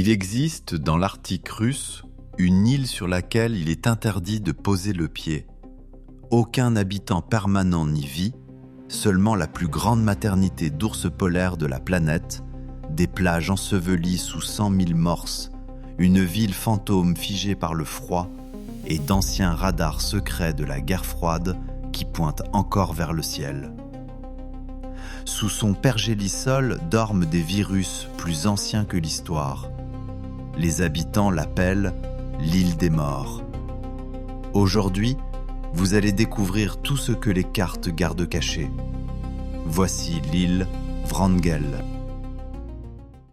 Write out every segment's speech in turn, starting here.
Il existe dans l'Arctique russe une île sur laquelle il est interdit de poser le pied. Aucun habitant permanent n'y vit, seulement la plus grande maternité d'ours polaires de la planète, des plages ensevelies sous 100 000 morses, une ville fantôme figée par le froid et d'anciens radars secrets de la guerre froide qui pointent encore vers le ciel. Sous son pergélisol dorment des virus plus anciens que l'histoire. Les habitants l'appellent l'île des morts. Aujourd'hui, vous allez découvrir tout ce que les cartes gardent caché. Voici l'île Wrangel.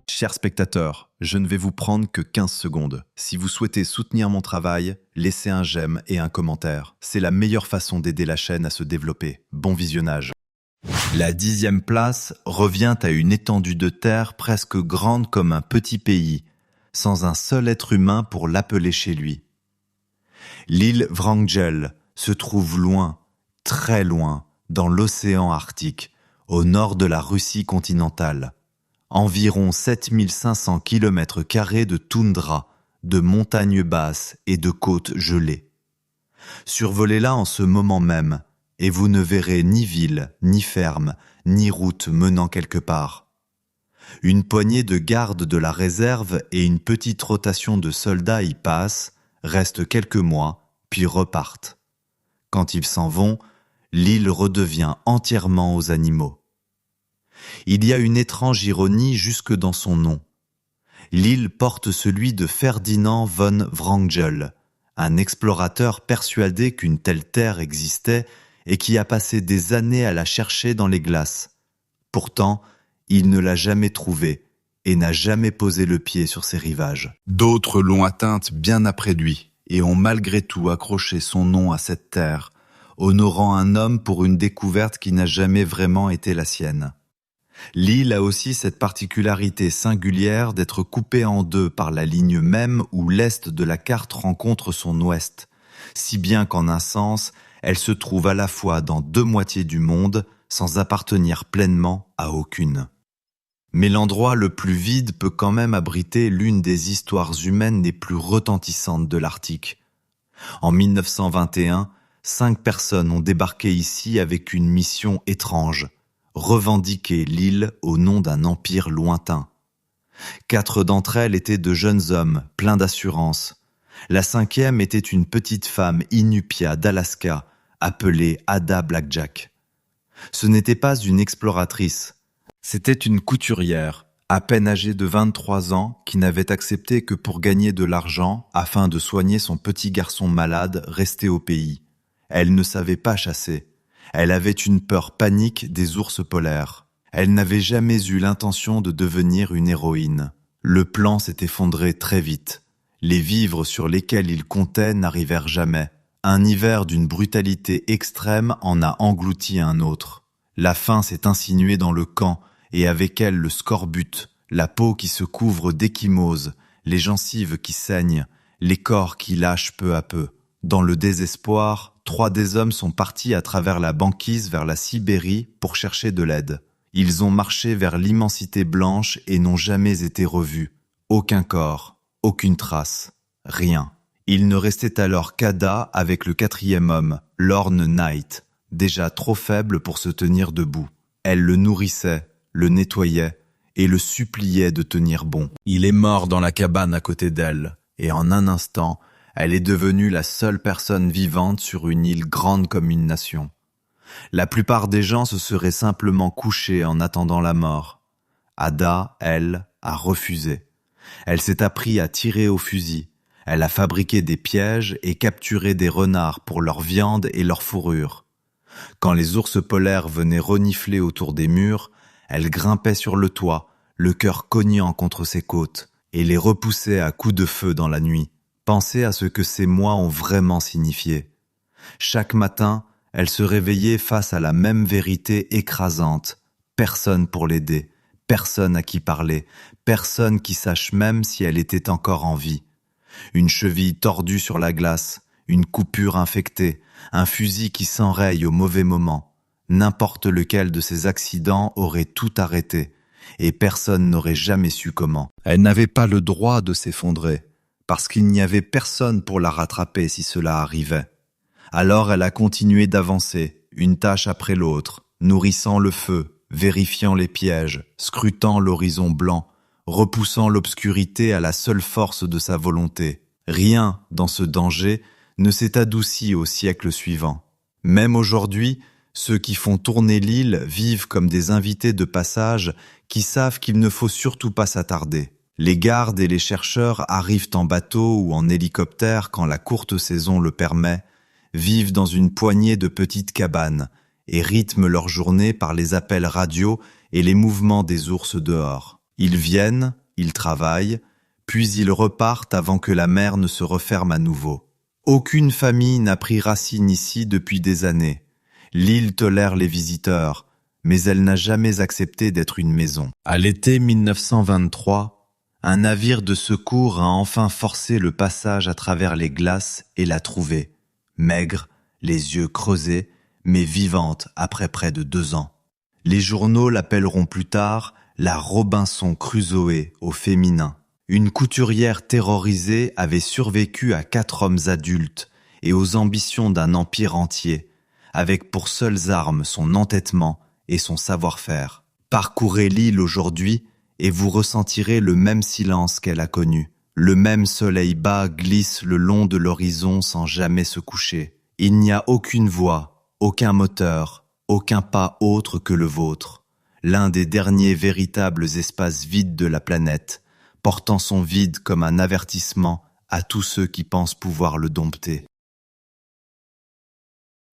Chers spectateurs, je ne vais vous prendre que 15 secondes. Si vous souhaitez soutenir mon travail, laissez un j'aime et un commentaire. C'est la meilleure façon d'aider la chaîne à se développer. Bon visionnage. La 10e place revient à une étendue de terre presque grande comme un petit pays, sans un seul être humain pour l'appeler chez lui. L'île Wrangel se trouve loin, très loin, dans l'océan Arctique, au nord de la Russie continentale. Environ 7500 km² de toundra, de montagnes basses et de côtes gelées. Survolez-la en ce moment même, et vous ne verrez ni ville, ni ferme, ni route menant quelque part. Une poignée de gardes de la réserve et une petite rotation de soldats y passent, restent quelques mois, puis repartent. Quand ils s'en vont, l'île redevient entièrement aux animaux. Il y a une étrange ironie jusque dans son nom. L'île porte celui de Ferdinand von Wrangel, un explorateur persuadé qu'une telle terre existait et qui a passé des années à la chercher dans les glaces. Pourtant, il ne l'a jamais trouvée et n'a jamais posé le pied sur ses rivages. D'autres l'ont atteinte bien après lui et ont malgré tout accroché son nom à cette terre, honorant un homme pour une découverte qui n'a jamais vraiment été la sienne. L'île a aussi cette particularité singulière d'être coupée en deux par la ligne même où l'est de la carte rencontre son ouest, si bien qu'en un sens, elle se trouve à la fois dans deux moitiés du monde sans appartenir pleinement à aucune. Mais l'endroit le plus vide peut quand même abriter l'une des histoires humaines les plus retentissantes de l'Arctique. En 1921, 5 personnes ont débarqué ici avec une mission étrange, revendiquer l'île au nom d'un empire lointain. 4 d'entre elles étaient de jeunes hommes, pleins d'assurance. La 5e était une petite femme Iñupiat d'Alaska, appelée Ada Blackjack. Ce n'était pas une exploratrice, c'était une couturière, à peine âgée de 23 ans, qui n'avait accepté que pour gagner de l'argent afin de soigner son petit garçon malade resté au pays. Elle ne savait pas chasser. Elle avait une peur panique des ours polaires. Elle n'avait jamais eu l'intention de devenir une héroïne. Le plan s'est effondré très vite. Les vivres sur lesquels il comptait n'arrivèrent jamais. Un hiver d'une brutalité extrême en a englouti un autre. La faim s'est insinuée dans le camp, et avec elle le scorbut, la peau qui se couvre d'échymoses, les gencives qui saignent, les corps qui lâchent peu à peu. Dans le désespoir, 3 des hommes sont partis à travers la banquise vers la Sibérie pour chercher de l'aide. Ils ont marché vers l'immensité blanche et n'ont jamais été revus. Aucun corps, aucune trace, rien. Il ne restait alors qu'Ada avec le 4e homme, Lorne Knight, déjà trop faible pour se tenir debout. Elle le nourrissait, le nettoyait et le suppliait de tenir bon. Il est mort dans la cabane à côté d'elle, et en un instant, elle est devenue la seule personne vivante sur une île grande comme une nation. La plupart des gens se seraient simplement couchés en attendant la mort. Ada, elle, a refusé. Elle s'est appris à tirer au fusil. Elle a fabriqué des pièges et capturé des renards pour leur viande et leur fourrure. Quand les ours polaires venaient renifler autour des murs, elle grimpait sur le toit, le cœur cognant contre ses côtes, et les repoussait à coups de feu dans la nuit. Pensez à ce que ces mois ont vraiment signifié. Chaque matin, elle se réveillait face à la même vérité écrasante. Personne pour l'aider, personne à qui parler, personne qui sache même si elle était encore en vie. Une cheville tordue sur la glace, une coupure infectée, un fusil qui s'enraye au mauvais moment. N'importe lequel de ces accidents aurait tout arrêté, et personne n'aurait jamais su comment. Elle n'avait pas le droit de s'effondrer, parce qu'il n'y avait personne pour la rattraper si cela arrivait. Alors elle a continué d'avancer, une tâche après l'autre, nourrissant le feu, vérifiant les pièges, scrutant l'horizon blanc, repoussant l'obscurité à la seule force de sa volonté. Rien, dans ce danger, ne s'est adouci au siècle suivant. Même aujourd'hui, ceux qui font tourner l'île vivent comme des invités de passage qui savent qu'il ne faut surtout pas s'attarder. Les gardes et les chercheurs arrivent en bateau ou en hélicoptère quand la courte saison le permet, vivent dans une poignée de petites cabanes et rythment leur journée par les appels radio et les mouvements des ours dehors. Ils viennent, ils travaillent, puis ils repartent avant que la mer ne se referme à nouveau. Aucune famille n'a pris racine ici depuis des années. L'île tolère les visiteurs, mais elle n'a jamais accepté d'être une maison. À l'été 1923, un navire de secours a enfin forcé le passage à travers les glaces et l'a trouvée, maigre, les yeux creusés, mais vivante après près de 2 ans. Les journaux l'appelleront plus tard la Robinson Crusoe au féminin. Une couturière terrorisée avait survécu à 4 hommes adultes et aux ambitions d'un empire entier, avec pour seules armes son entêtement et son savoir-faire. Parcourez l'île aujourd'hui et vous ressentirez le même silence qu'elle a connu. Le même soleil bas glisse le long de l'horizon sans jamais se coucher. Il n'y a aucune voix, aucun moteur, aucun pas autre que le vôtre. L'un des derniers véritables espaces vides de la planète, portant son vide comme un avertissement à tous ceux qui pensent pouvoir le dompter.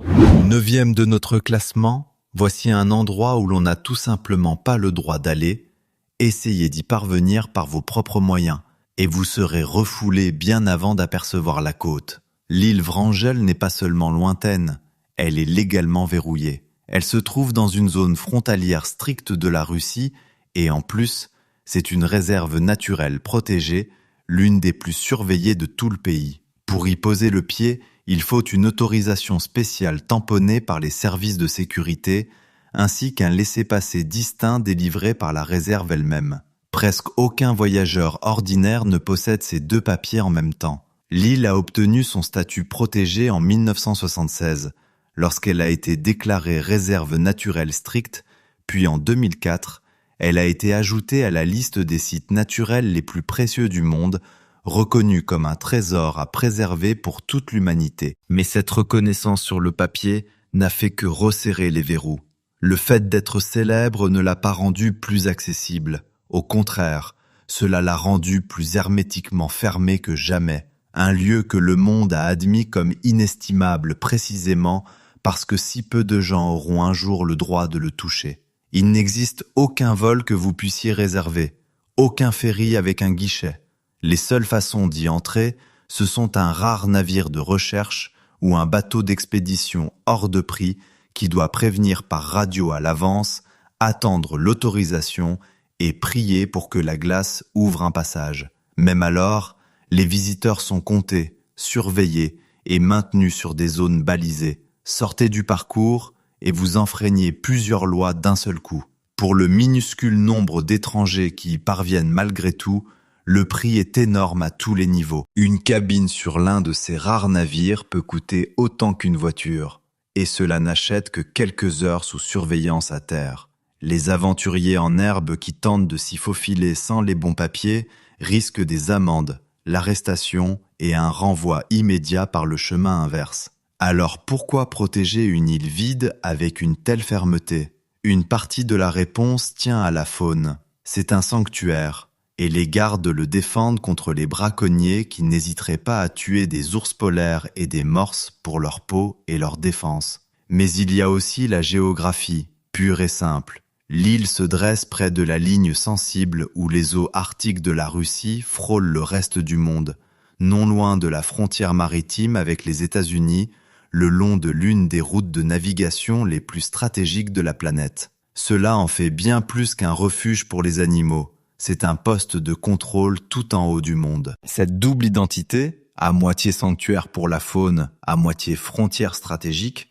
9e de notre classement, voici un endroit où l'on n'a tout simplement pas le droit d'aller. Essayez d'y parvenir par vos propres moyens, et vous serez refoulé bien avant d'apercevoir la côte. L'île Vrangel n'est pas seulement lointaine, elle est légalement verrouillée. Elle se trouve dans une zone frontalière stricte de la Russie, et en plus, c'est une réserve naturelle protégée, l'une des plus surveillées de tout le pays. Pour y poser le pied, il faut une autorisation spéciale tamponnée par les services de sécurité, ainsi qu'un laissez-passer distinct délivré par la réserve elle-même. Presque aucun voyageur ordinaire ne possède ces 2 papiers en même temps. L'île a obtenu son statut protégé en 1976, lorsqu'elle a été déclarée réserve naturelle stricte, puis en 2004, elle a été ajoutée à la liste des sites naturels les plus précieux du monde, reconnue comme un trésor à préserver pour toute l'humanité. Mais cette reconnaissance sur le papier n'a fait que resserrer les verrous. Le fait d'être célèbre ne l'a pas rendue plus accessible. Au contraire, cela l'a rendue plus hermétiquement fermée que jamais. Un lieu que le monde a admis comme inestimable précisément parce que si peu de gens auront un jour le droit de le toucher. Il n'existe aucun vol que vous puissiez réserver, aucun ferry avec un guichet. Les seules façons d'y entrer, ce sont un rare navire de recherche ou un bateau d'expédition hors de prix qui doit prévenir par radio à l'avance, attendre l'autorisation et prier pour que la glace ouvre un passage. Même alors, les visiteurs sont comptés, surveillés et maintenus sur des zones balisées. Sortez du parcours et vous enfreignez plusieurs lois d'un seul coup. Pour le minuscule nombre d'étrangers qui y parviennent malgré tout, le prix est énorme à tous les niveaux. Une cabine sur l'un de ces rares navires peut coûter autant qu'une voiture, et cela n'achète que quelques heures sous surveillance à terre. Les aventuriers en herbe qui tentent de s'y faufiler sans les bons papiers risquent des amendes, l'arrestation et un renvoi immédiat par le chemin inverse. Alors pourquoi protéger une île vide avec une telle fermeté ? Une partie de la réponse tient à la faune. C'est un sanctuaire, et les gardes le défendent contre les braconniers qui n'hésiteraient pas à tuer des ours polaires et des morses pour leur peau et leur défense. Mais il y a aussi la géographie, pure et simple. L'île se dresse près de la ligne sensible où les eaux arctiques de la Russie frôlent le reste du monde, non loin de la frontière maritime avec les États-Unis, le long de l'une des routes de navigation les plus stratégiques de la planète. Cela en fait bien plus qu'un refuge pour les animaux. C'est un poste de contrôle tout en haut du monde. Cette double identité, à moitié sanctuaire pour la faune, à moitié frontière stratégique,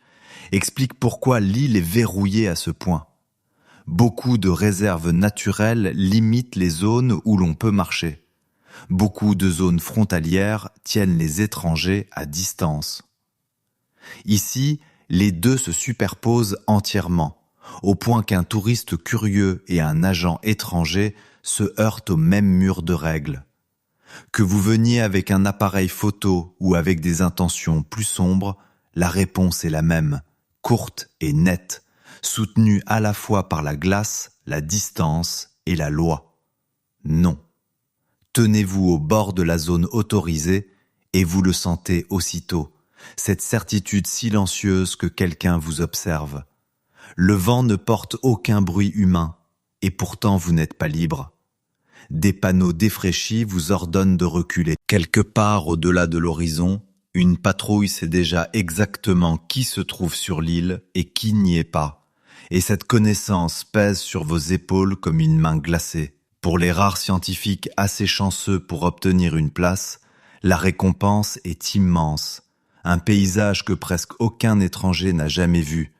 explique pourquoi l'île est verrouillée à ce point. Beaucoup de réserves naturelles limitent les zones où l'on peut marcher. Beaucoup de zones frontalières tiennent les étrangers à distance. Ici, les deux se superposent entièrement, au point qu'un touriste curieux et un agent étranger se heurtent au même mur de règles. Que vous veniez avec un appareil photo ou avec des intentions plus sombres, la réponse est la même, courte et nette, soutenue à la fois par la glace, la distance et la loi. Non. Tenez-vous au bord de la zone autorisée et vous le sentez aussitôt, cette certitude silencieuse que quelqu'un vous observe. Le vent ne porte aucun bruit humain, et pourtant vous n'êtes pas libre. Des panneaux défraîchis vous ordonnent de reculer. Quelque part au-delà de l'horizon, une patrouille sait déjà exactement qui se trouve sur l'île et qui n'y est pas. Et cette connaissance pèse sur vos épaules comme une main glacée. Pour les rares scientifiques assez chanceux pour obtenir une place, la récompense est immense. Un paysage que presque aucun étranger n'a jamais vu.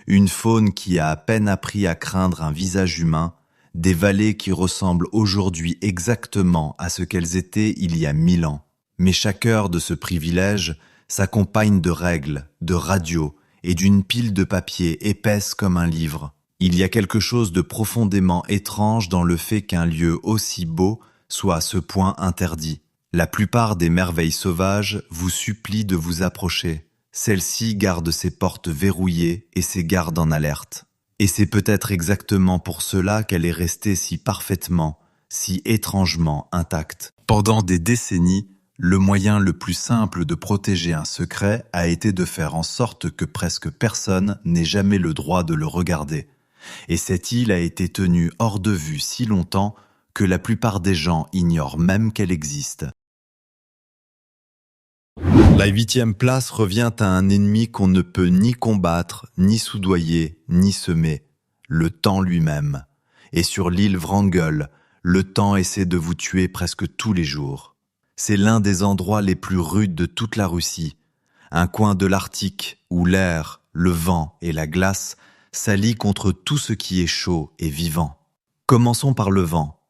Une faune qui a à peine appris à craindre un visage humain. Des vallées qui ressemblent aujourd'hui exactement à ce qu'elles étaient il y a 1000 ans. Mais chaque heure de ce privilège s'accompagne de règles, de radios et d'une pile de papier épaisse comme un livre. Il y a quelque chose de profondément étrange dans le fait qu'un lieu aussi beau soit à ce point interdit. La plupart des merveilles sauvages vous supplient de vous approcher. Celle-ci garde ses portes verrouillées et ses gardes en alerte. Et c'est peut-être exactement pour cela qu'elle est restée si parfaitement, si étrangement intacte. Pendant des décennies, le moyen le plus simple de protéger un secret a été de faire en sorte que presque personne n'ait jamais le droit de le regarder. Et cette île a été tenue hors de vue si longtemps que la plupart des gens ignorent même qu'elle existe. La 8e place revient à un ennemi qu'on ne peut ni combattre, ni soudoyer, ni semer, le temps lui-même. Et sur l'île Wrangel, le temps essaie de vous tuer presque tous les jours. C'est l'un des endroits les plus rudes de toute la Russie, un coin de l'Arctique où l'air, le vent et la glace s'allient contre tout ce qui est chaud et vivant. Commençons par le vent.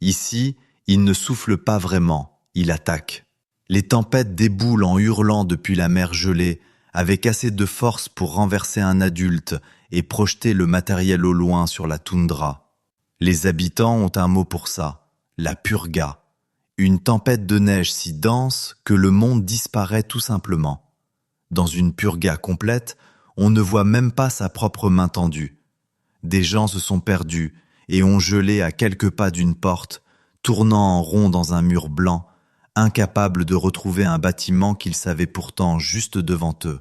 Ici, il ne souffle pas vraiment, il attaque. Les tempêtes déboulent en hurlant depuis la mer gelée, avec assez de force pour renverser un adulte et projeter le matériel au loin sur la toundra. Les habitants ont un mot pour ça, la purga. Une tempête de neige si dense que le monde disparaît tout simplement. Dans une purga complète, on ne voit même pas sa propre main tendue. Des gens se sont perdus et ont gelé à quelques pas d'une porte, tournant en rond dans un mur blanc, incapables de retrouver un bâtiment qu'ils savaient pourtant juste devant eux.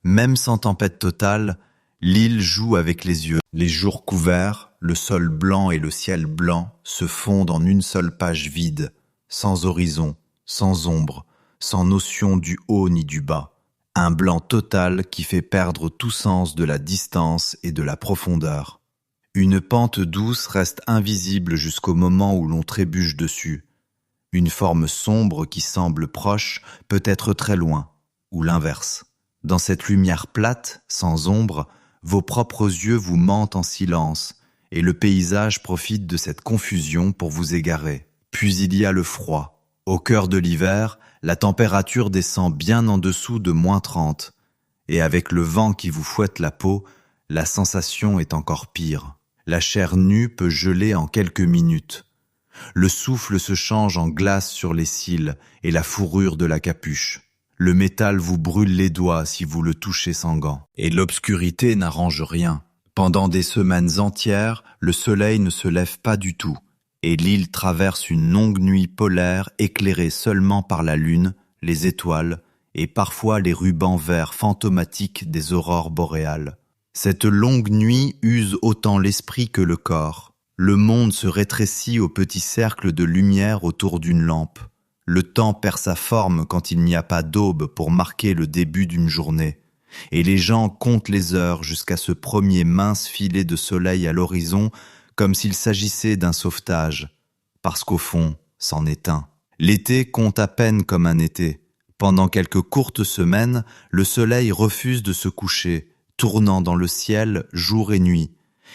Même sans tempête totale, l'île joue avec les yeux. Les jours couverts, le sol blanc et le ciel blanc se fondent en une seule page vide, sans horizon, sans ombre, sans notion du haut ni du bas. Un blanc total qui fait perdre tout sens de la distance et de la profondeur. Une pente douce reste invisible jusqu'au moment où l'on trébuche dessus. Une forme sombre qui semble proche peut être très loin, ou l'inverse. Dans cette lumière plate, sans ombre, vos propres yeux vous mentent en silence, et le paysage profite de cette confusion pour vous égarer. Puis il y a le froid. Au cœur de l'hiver, la température descend bien en dessous de -30, et avec le vent qui vous fouette la peau, la sensation est encore pire. La chair nue peut geler en quelques minutes. Le souffle se change en glace sur les cils et la fourrure de la capuche. Le métal vous brûle les doigts si vous le touchez sans gants. Et l'obscurité n'arrange rien. Pendant des semaines entières, le soleil ne se lève pas du tout, et l'île traverse une longue nuit polaire éclairée seulement par la lune, les étoiles et parfois les rubans verts fantomatiques des aurores boréales. Cette longue nuit use autant l'esprit que le corps. Le monde se rétrécit au petit cercle de lumière autour d'une lampe. Le temps perd sa forme quand il n'y a pas d'aube pour marquer le début d'une journée. Et les gens comptent les heures jusqu'à ce premier mince filet de soleil à l'horizon comme s'il s'agissait d'un sauvetage. Parce qu'au fond, c'en est un. L'été compte à peine comme un été. Pendant quelques courtes semaines, le soleil refuse de se coucher, tournant dans le ciel jour et nuit.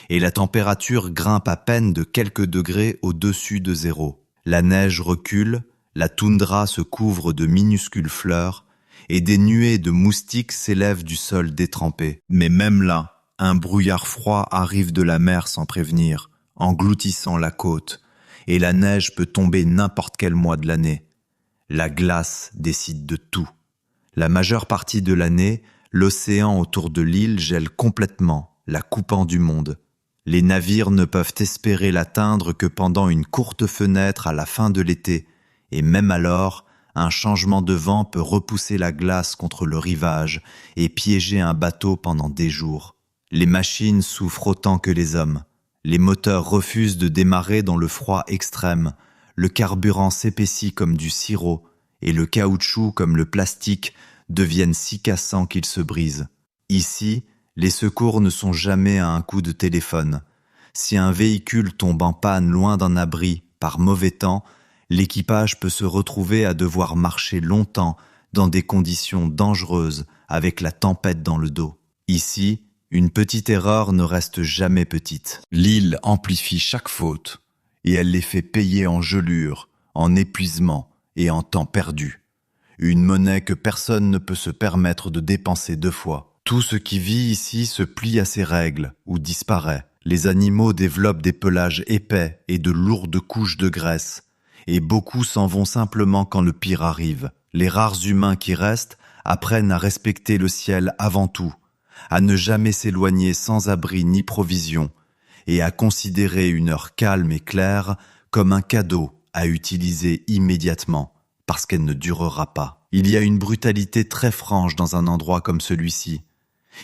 et la température grimpe à peine de quelques degrés au-dessus de zéro. La neige recule, la toundra se couvre de minuscules fleurs, et des nuées de moustiques s'élèvent du sol détrempé. Mais même là, un brouillard froid arrive de la mer sans prévenir, engloutissant la côte, et la neige peut tomber n'importe quel mois de l'année. La glace décide de tout. La majeure partie de l'année, l'océan autour de l'île gèle complètement, la coupant du monde. Les navires ne peuvent espérer l'atteindre que pendant une courte fenêtre à la fin de l'été, et même alors, un changement de vent peut repousser la glace contre le rivage et piéger un bateau pendant des jours. Les machines souffrent autant que les hommes. Les moteurs refusent de démarrer dans le froid extrême, le carburant s'épaissit comme du sirop, et le caoutchouc comme le plastique deviennent si cassants qu'ils se brisent. Ici, les secours ne sont jamais à un coup de téléphone. Si un véhicule tombe en panne loin d'un abri, par mauvais temps, l'équipage peut se retrouver à devoir marcher longtemps dans des conditions dangereuses avec la tempête dans le dos. Ici, une petite erreur ne reste jamais petite. L'île amplifie chaque faute et elle les fait payer en gelure, en épuisement et en temps perdu. Une monnaie que personne ne peut se permettre de dépenser deux fois. Tout ce qui vit ici se plie à ses règles ou disparaît. Les animaux développent des pelages épais et de lourdes couches de graisse. Et beaucoup s'en vont simplement quand le pire arrive. Les rares humains qui restent apprennent à respecter le ciel avant tout, à ne jamais s'éloigner sans abri ni provision, et à considérer une heure calme et claire comme un cadeau à utiliser immédiatement, parce qu'elle ne durera pas. Il y a une brutalité très franche dans un endroit comme celui-ci.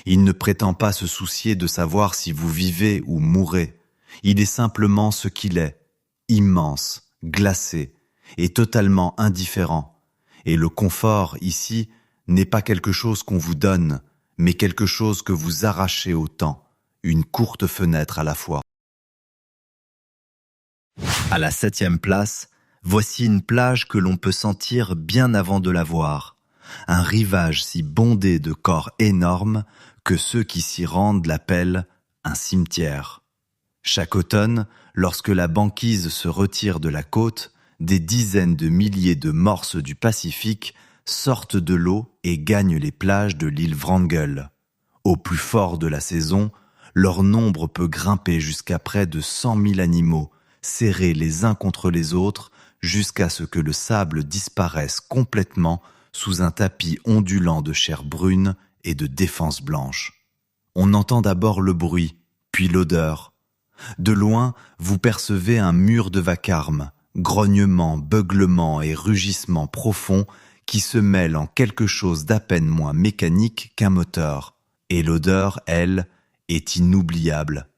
Il ne prétend pas se soucier de savoir si vous vivez ou mourrez. Il est simplement ce qu'il est, immense, glacé et totalement indifférent. Et le confort, ici, n'est pas quelque chose qu'on vous donne, mais quelque chose que vous arrachez au temps, une courte fenêtre à la fois. À la 7e place, voici une plage que l'on peut sentir bien avant de la voir. Un rivage si bondé de corps énormes que ceux qui s'y rendent l'appellent un cimetière. Chaque automne, lorsque la banquise se retire de la côte, des dizaines de milliers de morses du Pacifique sortent de l'eau et gagnent les plages de l'île Wrangel. Au plus fort de la saison, leur nombre peut grimper jusqu'à près de 100 000 animaux, serrés les uns contre les autres, jusqu'à ce que le sable disparaisse complètement sous un tapis ondulant de chair brune et de défense blanche. On entend d'abord le bruit, puis l'odeur. De loin, vous percevez un mur de vacarme, grognements, beuglements et rugissements profonds qui se mêlent en quelque chose d'à peine moins mécanique qu'un moteur. Et l'odeur, elle, est inoubliable.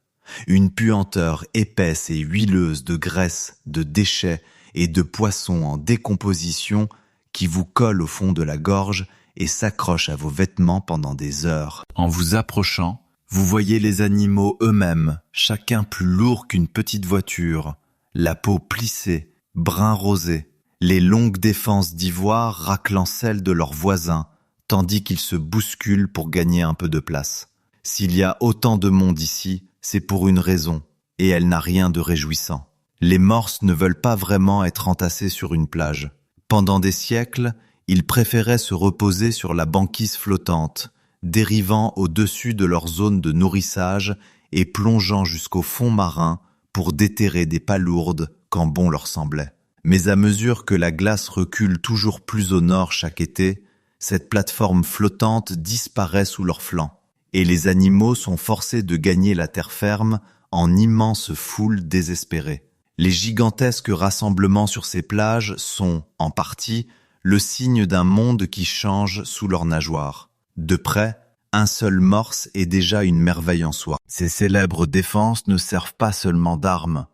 Une puanteur épaisse et huileuse de graisse, de déchets et de poissons en décomposition qui vous colle au fond de la gorge et s'accroche à vos vêtements pendant des heures. En vous approchant, vous voyez les animaux eux-mêmes, chacun plus lourd qu'une petite voiture, la peau plissée, brun rosé, les longues défenses d'ivoire raclant celles de leurs voisins, tandis qu'ils se bousculent pour gagner un peu de place. S'il y a autant de monde ici, c'est pour une raison, et elle n'a rien de réjouissant. Les morses ne veulent pas vraiment être entassés sur une plage. Pendant des siècles, ils préféraient se reposer sur la banquise flottante, dérivant au-dessus de leur zone de nourrissage et plongeant jusqu'au fond marin pour déterrer des palourdes quand bon leur semblait. Mais à mesure que la glace recule toujours plus au nord chaque été, cette plateforme flottante disparaît sous leurs flancs, et les animaux sont forcés de gagner la terre ferme en immenses foules désespérées. Les gigantesques rassemblements sur ces plages sont, en partie, le signe d'un monde qui change sous leurs nageoires. De près, un seul morse est déjà une merveille en soi. Ces célèbres défenses ne servent pas seulement d'armes.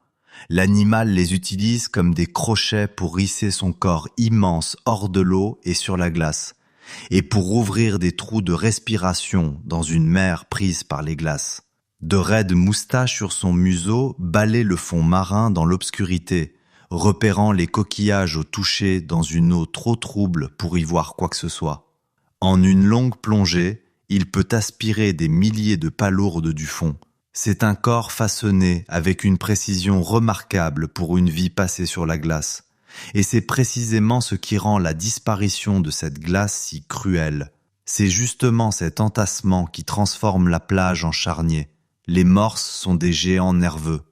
L'animal les utilise comme des crochets pour hisser son corps immense hors de l'eau et sur la glace, et pour ouvrir des trous de respiration dans une mer prise par les glaces. De raides moustaches sur son museau balaient le fond marin dans l'obscurité, repérant les coquillages au toucher dans une eau trop trouble pour y voir quoi que ce soit. En une longue plongée, il peut aspirer des milliers de palourdes du fond, C'est un corps façonné avec une précision remarquable pour une vie passée sur la glace. Et c'est précisément ce qui rend la disparition de cette glace si cruelle. C'est justement cet entassement qui transforme la plage en charnier. Les morses sont des géants nerveux.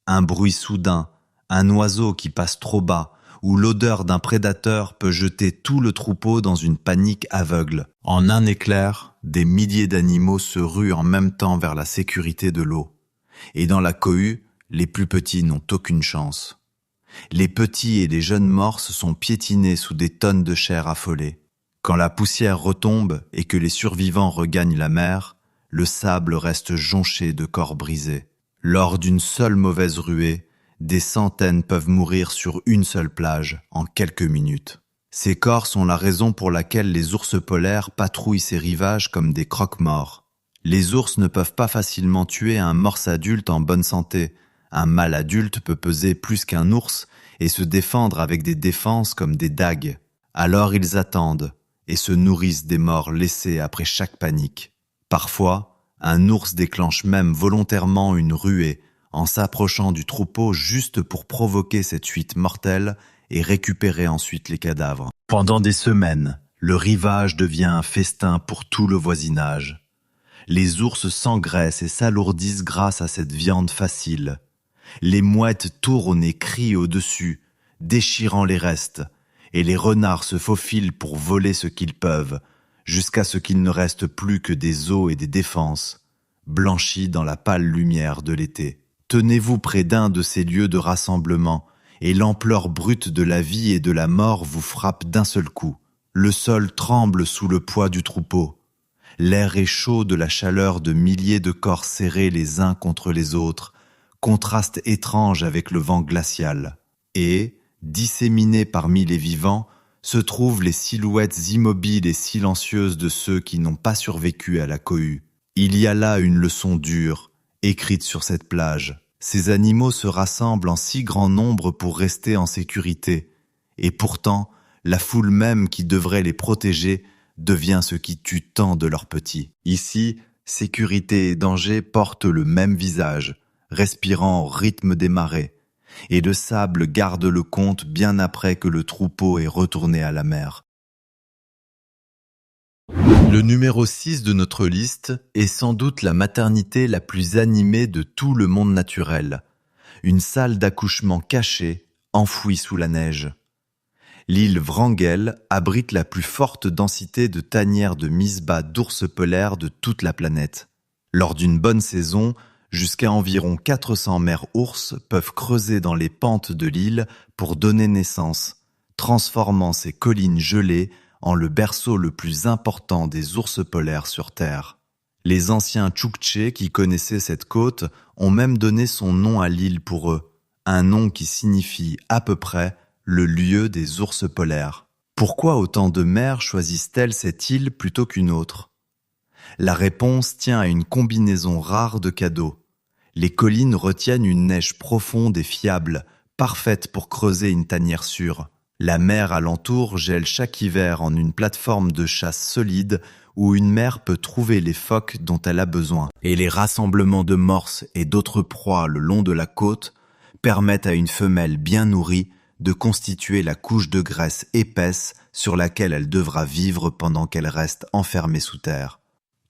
Un bruit soudain, un oiseau qui passe trop bas, ou l'odeur d'un prédateur peut jeter tout le troupeau dans une panique aveugle. En un éclair, des milliers d'animaux se ruent en même temps vers la sécurité de l'eau. Et dans la cohue, les plus petits n'ont aucune chance. Les petits et les jeunes morses sont piétinés sous des tonnes de chair affolée. Quand la poussière retombe et que les survivants regagnent la mer, le sable reste jonché de corps brisés. Lors d'une seule mauvaise ruée, des centaines peuvent mourir sur une seule plage en quelques minutes. Ces corps sont la raison pour laquelle les ours polaires patrouillent ces rivages comme des croque-morts. Les ours ne peuvent pas facilement tuer un morse adulte en bonne santé. Un mâle adulte peut peser plus qu'un ours et se défendre avec des défenses comme des dagues. Alors ils attendent et se nourrissent des morts laissés après chaque panique. Parfois, un ours déclenche même volontairement une ruée en s'approchant du troupeau juste pour provoquer cette fuite mortelle et récupérer ensuite les cadavres. Pendant des semaines, le rivage devient un festin pour tout le voisinage. Les ours s'engraissent et s'alourdissent grâce à cette viande facile. Les mouettes tournent et crient au-dessus, déchirant les restes, et les renards se faufilent pour voler ce qu'ils peuvent, jusqu'à ce qu'il ne reste plus que des os et des défenses, blanchis dans la pâle lumière de l'été. Tenez-vous près d'un de ces lieux de rassemblement, et l'ampleur brute de la vie et de la mort vous frappe d'un seul coup. Le sol tremble sous le poids du troupeau. L'air est chaud de la chaleur de milliers de corps serrés les uns contre les autres, contraste étrange avec le vent glacial. Et, disséminés parmi les vivants, se trouvent les silhouettes immobiles et silencieuses de ceux qui n'ont pas survécu à la cohue. Il y a là une leçon dure, écrite sur cette plage. Ces animaux se rassemblent en si grand nombre pour rester en sécurité, et pourtant, la foule même qui devrait les protéger devient ce qui tue tant de leurs petits. Ici, sécurité et danger portent le même visage, respirant au rythme des marées, et le sable garde le compte bien après que le troupeau est retourné à la mer. Le numéro 6 de notre liste est sans doute la maternité la plus animée de tout le monde naturel. Une salle d'accouchement cachée, enfouie sous la neige. L'île Wrangel abrite la plus forte densité de tanières de mise-bas d'ours polaires de toute la planète. Lors d'une bonne saison, jusqu'à environ 400 mères ours peuvent creuser dans les pentes de l'île pour donner naissance, transformant ces collines gelées en le berceau le plus important des ours polaires sur Terre. Les anciens Tchouktchés qui connaissaient cette côte ont même donné son nom à l'île pour eux, un nom qui signifie à peu près le lieu des ours polaires. Pourquoi autant de mères choisissent-elles cette île plutôt qu'une autre ? La réponse tient à une combinaison rare de cadeaux. Les collines retiennent une neige profonde et fiable, parfaite pour creuser une tanière sûre. La mer alentour gèle chaque hiver en une plateforme de chasse solide où une mère peut trouver les phoques dont elle a besoin. Et les rassemblements de morses et d'autres proies le long de la côte permettent à une femelle bien nourrie de constituer la couche de graisse épaisse sur laquelle elle devra vivre pendant qu'elle reste enfermée sous terre.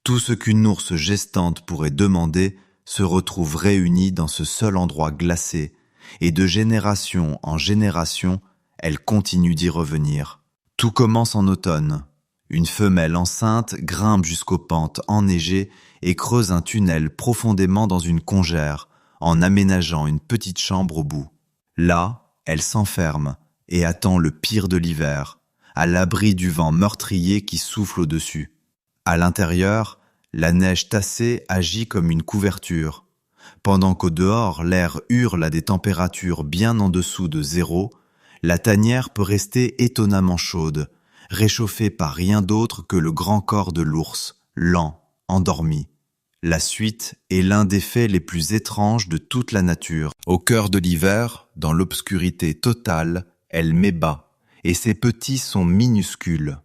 Tout ce qu'une ours gestante pourrait demander se retrouve réuni dans ce seul endroit glacé, et de génération en génération, elle continue d'y revenir. Tout commence en automne. Une femelle enceinte grimpe jusqu'aux pentes enneigées et creuse un tunnel profondément dans une congère, en aménageant une petite chambre au bout. Là, elle s'enferme et attend le pire de l'hiver, à l'abri du vent meurtrier qui souffle au-dessus. À l'intérieur, la neige tassée agit comme une couverture. Pendant qu'au dehors, l'air hurle à des températures bien en dessous de zéro, la tanière peut rester étonnamment chaude, réchauffée par rien d'autre que le grand corps de l'ours, lent, endormi. La suite est l'un des faits les plus étranges de toute la nature. Au cœur de l'hiver, dans l'obscurité totale, elle met bas, et ses petits sont minuscules.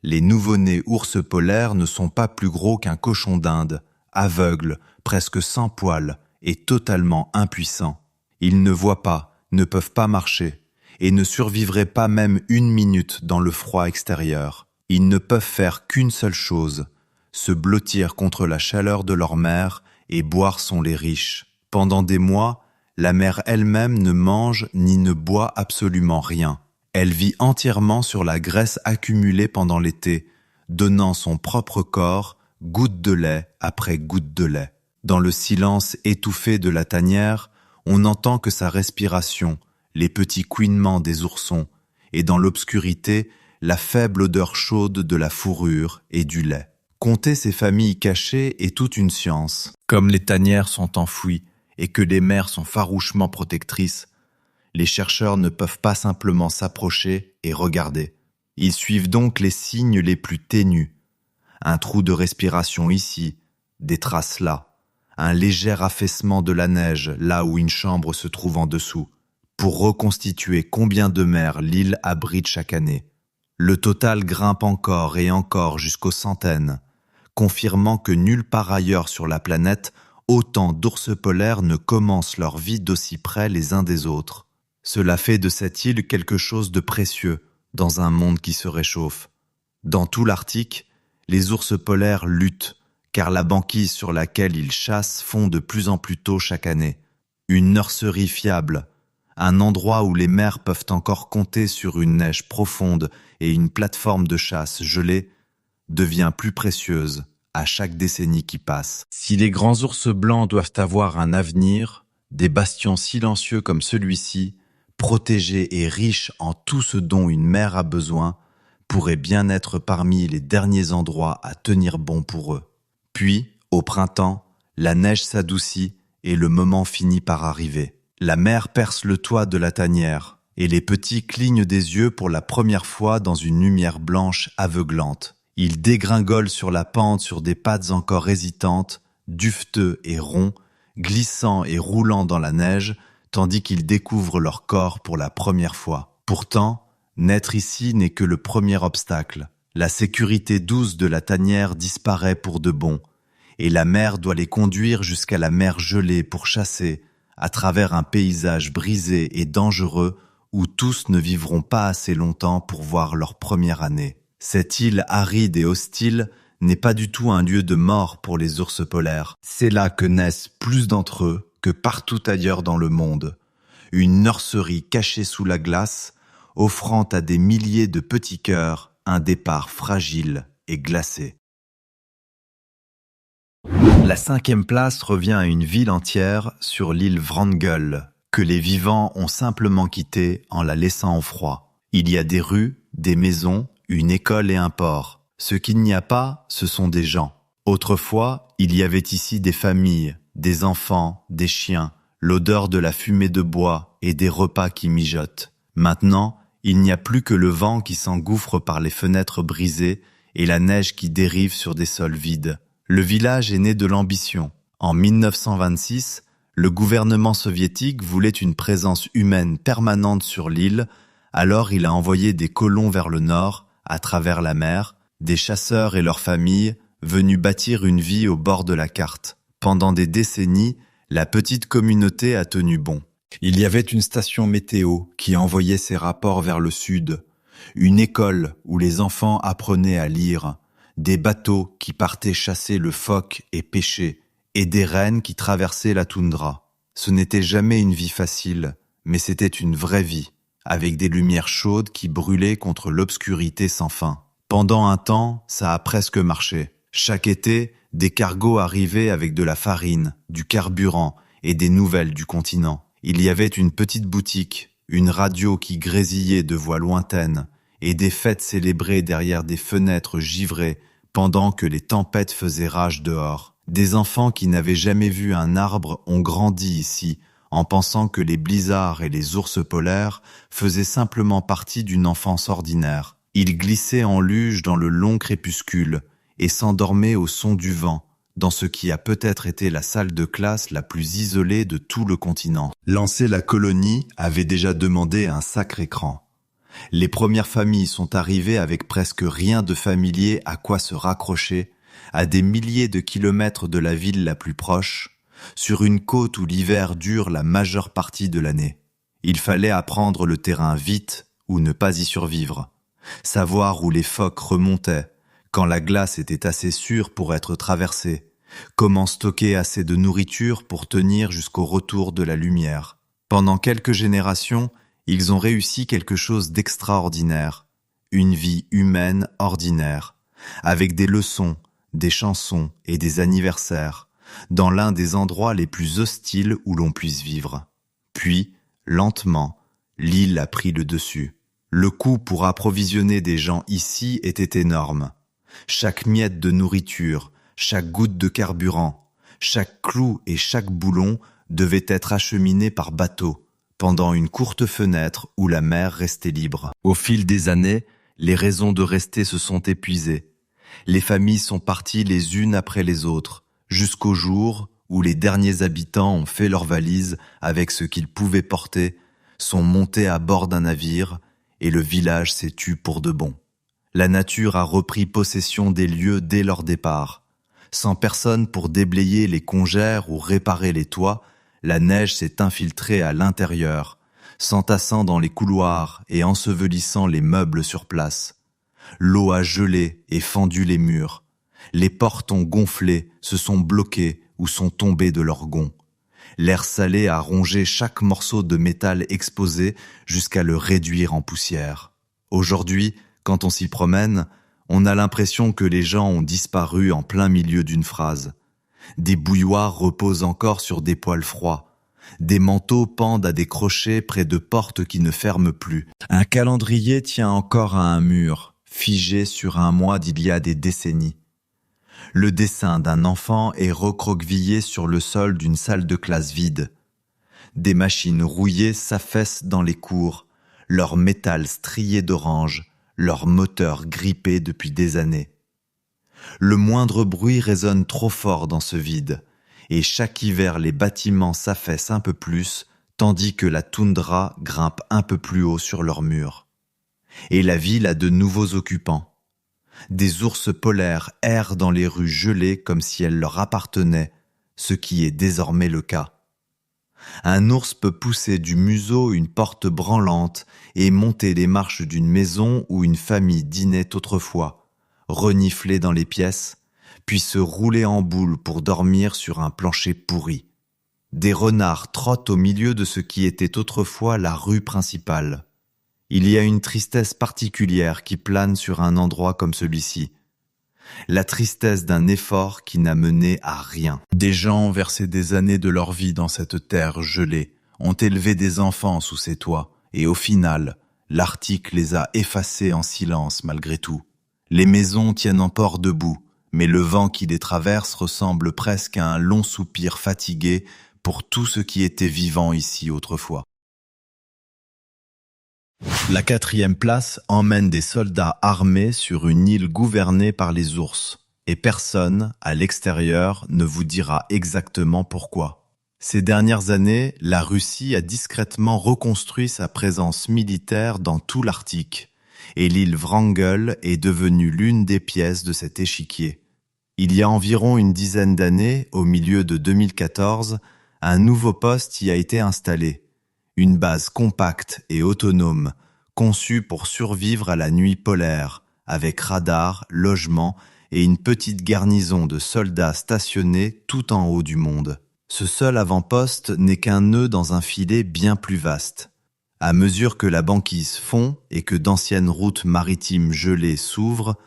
Les nouveau-nés ours polaires ne sont pas plus gros qu'un cochon d'Inde, aveugles, presque sans poils et totalement impuissants. Ils ne voient pas, ne peuvent pas marcher, et ne survivraient pas même une minute dans le froid extérieur. Ils ne peuvent faire qu'une seule chose, se blottir contre la chaleur de leur mère et boire son lait riche. Pendant des mois, la mère elle-même ne mange ni ne boit absolument rien. Elle vit entièrement sur la graisse accumulée pendant l'été, donnant son propre corps, goutte de lait après goutte de lait. Dans le silence étouffé de la tanière, on n'entend que sa respiration, les petits couinements des oursons, et dans l'obscurité, la faible odeur chaude de la fourrure et du lait. Compter ces familles cachées est toute une science. Comme les tanières sont enfouies et que les mères sont farouchement protectrices, les chercheurs ne peuvent pas simplement s'approcher et regarder. Ils suivent donc les signes les plus ténus. Un trou de respiration ici, des traces là, un léger affaissement de la neige là où une chambre se trouve en dessous, pour reconstituer combien de mères l'île abrite chaque année. Le total grimpe encore et encore jusqu'aux centaines, confirmant que nulle part ailleurs sur la planète, autant d'ours polaires ne commencent leur vie d'aussi près les uns des autres. Cela fait de cette île quelque chose de précieux dans un monde qui se réchauffe. Dans tout l'Arctique, les ours polaires luttent, car la banquise sur laquelle ils chassent fond de plus en plus tôt chaque année. Une nurserie fiable, un endroit où les mères peuvent encore compter sur une neige profonde et une plateforme de chasse gelée, devient plus précieuse à chaque décennie qui passe. Si les grands ours blancs doivent avoir un avenir, des bastions silencieux comme celui-ci, protégés et riches en tout ce dont une mère a besoin, pourraient bien être parmi les derniers endroits à tenir bon pour eux. Puis, au printemps, la neige s'adoucit et le moment finit par arriver. La mer perce le toit de la tanière et les petits clignent des yeux pour la première fois dans une lumière blanche aveuglante. Ils dégringolent sur la pente sur des pattes encore hésitantes, duveteux et ronds, glissant et roulant dans la neige, tandis qu'ils découvrent leur corps pour la première fois. Pourtant, naître ici n'est que le premier obstacle. La sécurité douce de la tanière disparaît pour de bon, et la mère doit les conduire jusqu'à la mer gelée pour chasser, à travers un paysage brisé et dangereux où tous ne vivront pas assez longtemps pour voir leur première année. Cette île aride et hostile n'est pas du tout un lieu de mort pour les ours polaires. C'est là que naissent plus d'entre eux que partout ailleurs dans le monde. Une nurserie cachée sous la glace, offrant à des milliers de petits cœurs un départ fragile et glacé. La 5e place revient à une ville entière sur l'île Wrangel, que les vivants ont simplement quittée en la laissant au froid. Il y a des rues, des maisons, une école et un port. Ce qu'il n'y a pas, ce sont des gens. Autrefois, il y avait ici des familles, des enfants, des chiens, l'odeur de la fumée de bois et des repas qui mijotent. Maintenant, il n'y a plus que le vent qui s'engouffre par les fenêtres brisées et la neige qui dérive sur des sols vides. Le village est né de l'ambition. En 1926, le gouvernement soviétique voulait une présence humaine permanente sur l'île, alors il a envoyé des colons vers le nord, à travers la mer, des chasseurs et leurs familles venus bâtir une vie au bord de la carte. Pendant des décennies, la petite communauté a tenu bon. Il y avait une station météo qui envoyait ses rapports vers le sud, une école où les enfants apprenaient à lire, des bateaux qui partaient chasser le phoque et pêcher, et des rennes qui traversaient la toundra. Ce n'était jamais une vie facile, mais c'était une vraie vie, avec des lumières chaudes qui brûlaient contre l'obscurité sans fin. Pendant un temps, ça a presque marché. Chaque été, des cargos arrivaient avec de la farine, du carburant et des nouvelles du continent. Il y avait une petite boutique, une radio qui grésillait de voix lointaines, et des fêtes célébrées derrière des fenêtres givrées pendant que les tempêtes faisaient rage dehors. Des enfants qui n'avaient jamais vu un arbre ont grandi ici, en pensant que les blizzards et les ours polaires faisaient simplement partie d'une enfance ordinaire. Ils glissaient en luge dans le long crépuscule et s'endormaient au son du vent, dans ce qui a peut-être été la salle de classe la plus isolée de tout le continent. Lancer la colonie avait déjà demandé un sacré cran. Les premières familles sont arrivées avec presque rien de familier à quoi se raccrocher, à des milliers de kilomètres de la ville la plus proche, sur une côte où l'hiver dure la majeure partie de l'année. Il fallait apprendre le terrain vite ou ne pas y survivre, savoir où les phoques remontaient, quand la glace était assez sûre pour être traversée, comment stocker assez de nourriture pour tenir jusqu'au retour de la lumière. Pendant quelques générations, ils ont réussi quelque chose d'extraordinaire, une vie humaine ordinaire, avec des leçons, des chansons et des anniversaires, dans l'un des endroits les plus hostiles où l'on puisse vivre. Puis, lentement, l'île a pris le dessus. Le coût pour approvisionner des gens ici était énorme. Chaque miette de nourriture, chaque goutte de carburant, chaque clou et chaque boulon devaient être acheminés par bateau, pendant une courte fenêtre où la mer restait libre. Au fil des années, les raisons de rester se sont épuisées. Les familles sont parties les unes après les autres, jusqu'au jour où les derniers habitants ont fait leurs valises avec ce qu'ils pouvaient porter, sont montés à bord d'un navire, et le village s'est tu pour de bon. La nature a repris possession des lieux dès leur départ. Sans personne pour déblayer les congères ou réparer les toits, la neige s'est infiltrée à l'intérieur, s'entassant dans les couloirs et ensevelissant les meubles sur place. L'eau a gelé et fendu les murs. Les portes ont gonflé, se sont bloquées ou sont tombées de leurs gonds. L'air salé a rongé chaque morceau de métal exposé jusqu'à le réduire en poussière. Aujourd'hui, quand on s'y promène, on a l'impression que les gens ont disparu en plein milieu d'une phrase. Des bouilloires reposent encore sur des poêles froids. Des manteaux pendent à des crochets près de portes qui ne ferment plus. Un calendrier tient encore à un mur, figé sur un mois d'il y a des décennies. Le dessin d'un enfant est recroquevillé sur le sol d'une salle de classe vide. Des machines rouillées s'affaissent dans les cours, leur métal strié d'orange, leurs moteurs grippés depuis des années. Le moindre bruit résonne trop fort dans ce vide, et chaque hiver les bâtiments s'affaissent un peu plus, tandis que la toundra grimpe un peu plus haut sur leurs murs. Et la ville a de nouveaux occupants. Des ours polaires errent dans les rues gelées comme si elles leur appartenaient, ce qui est désormais le cas. Un ours peut pousser du museau une porte branlante et monter les marches d'une maison où une famille dînait autrefois, renifler dans les pièces, puis se rouler en boule pour dormir sur un plancher pourri. Des renards trottent au milieu de ce qui était autrefois la rue principale. Il y a une tristesse particulière qui plane sur un endroit comme celui-ci. La tristesse d'un effort qui n'a mené à rien. Des gens ont versé des années de leur vie dans cette terre gelée, ont élevé des enfants sous ces toits, et au final, l'Arctique les a effacés en silence malgré tout. Les maisons tiennent encore debout, mais le vent qui les traverse ressemble presque à un long soupir fatigué pour tout ce qui était vivant ici autrefois. La 4e place emmène des soldats armés sur une île gouvernée par les ours, et personne, à l'extérieur, ne vous dira exactement pourquoi. Ces dernières années, la Russie a discrètement reconstruit sa présence militaire dans tout l'Arctique, et l'île Wrangel est devenue l'une des pièces de cet échiquier. Il y a environ une dizaine d'années, au milieu de 2014, un nouveau poste y a été installé. Une base compacte et autonome, conçue pour survivre à la nuit polaire, avec radar, logement et une petite garnison de soldats stationnés tout en haut du monde. Ce seul avant-poste n'est qu'un nœud dans un filet bien plus vaste. À mesure que la banquise fond et que d'anciennes routes maritimes gelées s'ouvrent,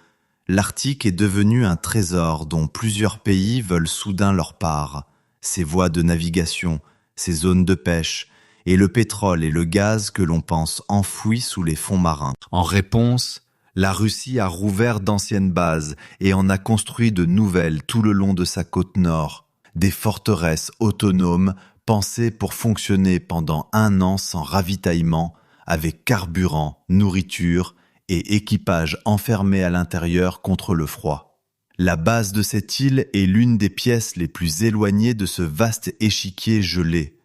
l'Arctique est devenu un trésor dont plusieurs pays veulent soudain leur part. Ses voies de navigation, ses zones de pêche, et le pétrole et le gaz que l'on pense enfouis sous les fonds marins. En réponse, la Russie a rouvert d'anciennes bases et en a construit de nouvelles tout le long de sa côte nord, des forteresses autonomes pensées pour fonctionner pendant 1 an sans ravitaillement, avec carburant, nourriture et équipage enfermé à l'intérieur contre le froid. La base de cette île est l'une des pièces les plus éloignées de ce vaste échiquier gelé.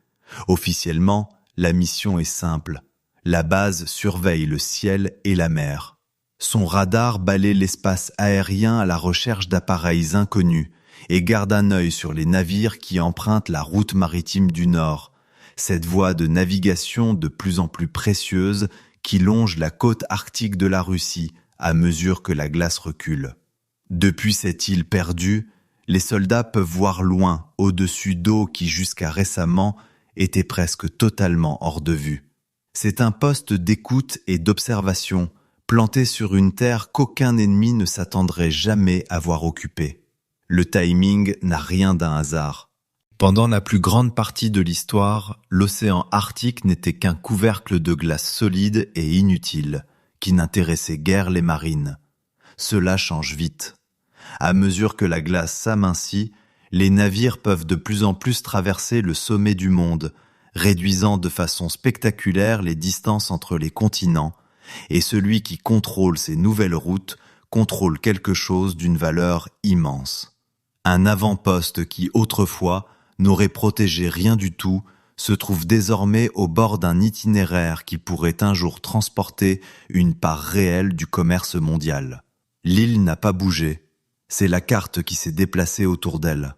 Officiellement, la mission est simple. La base surveille le ciel et la mer. Son radar balaie l'espace aérien à la recherche d'appareils inconnus et garde un œil sur les navires qui empruntent la route maritime du Nord, cette voie de navigation de plus en plus précieuse qui longe la côte arctique de la Russie à mesure que la glace recule. Depuis cette île perdue, les soldats peuvent voir loin, au-dessus d'eau qui jusqu'à récemment était presque totalement hors de vue. C'est un poste d'écoute et d'observation, planté sur une terre qu'aucun ennemi ne s'attendrait jamais à voir occupée. Le timing n'a rien d'un hasard. Pendant la plus grande partie de l'histoire, l'océan Arctique n'était qu'un couvercle de glace solide et inutile, qui n'intéressait guère les marines. Cela change vite. À mesure que la glace s'amincit, les navires peuvent de plus en plus traverser le sommet du monde, réduisant de façon spectaculaire les distances entre les continents, et celui qui contrôle ces nouvelles routes contrôle quelque chose d'une valeur immense. Un avant-poste qui, autrefois, n'aurait protégé rien du tout, se trouve désormais au bord d'un itinéraire qui pourrait un jour transporter une part réelle du commerce mondial. L'île n'a pas bougé, c'est la carte qui s'est déplacée autour d'elle.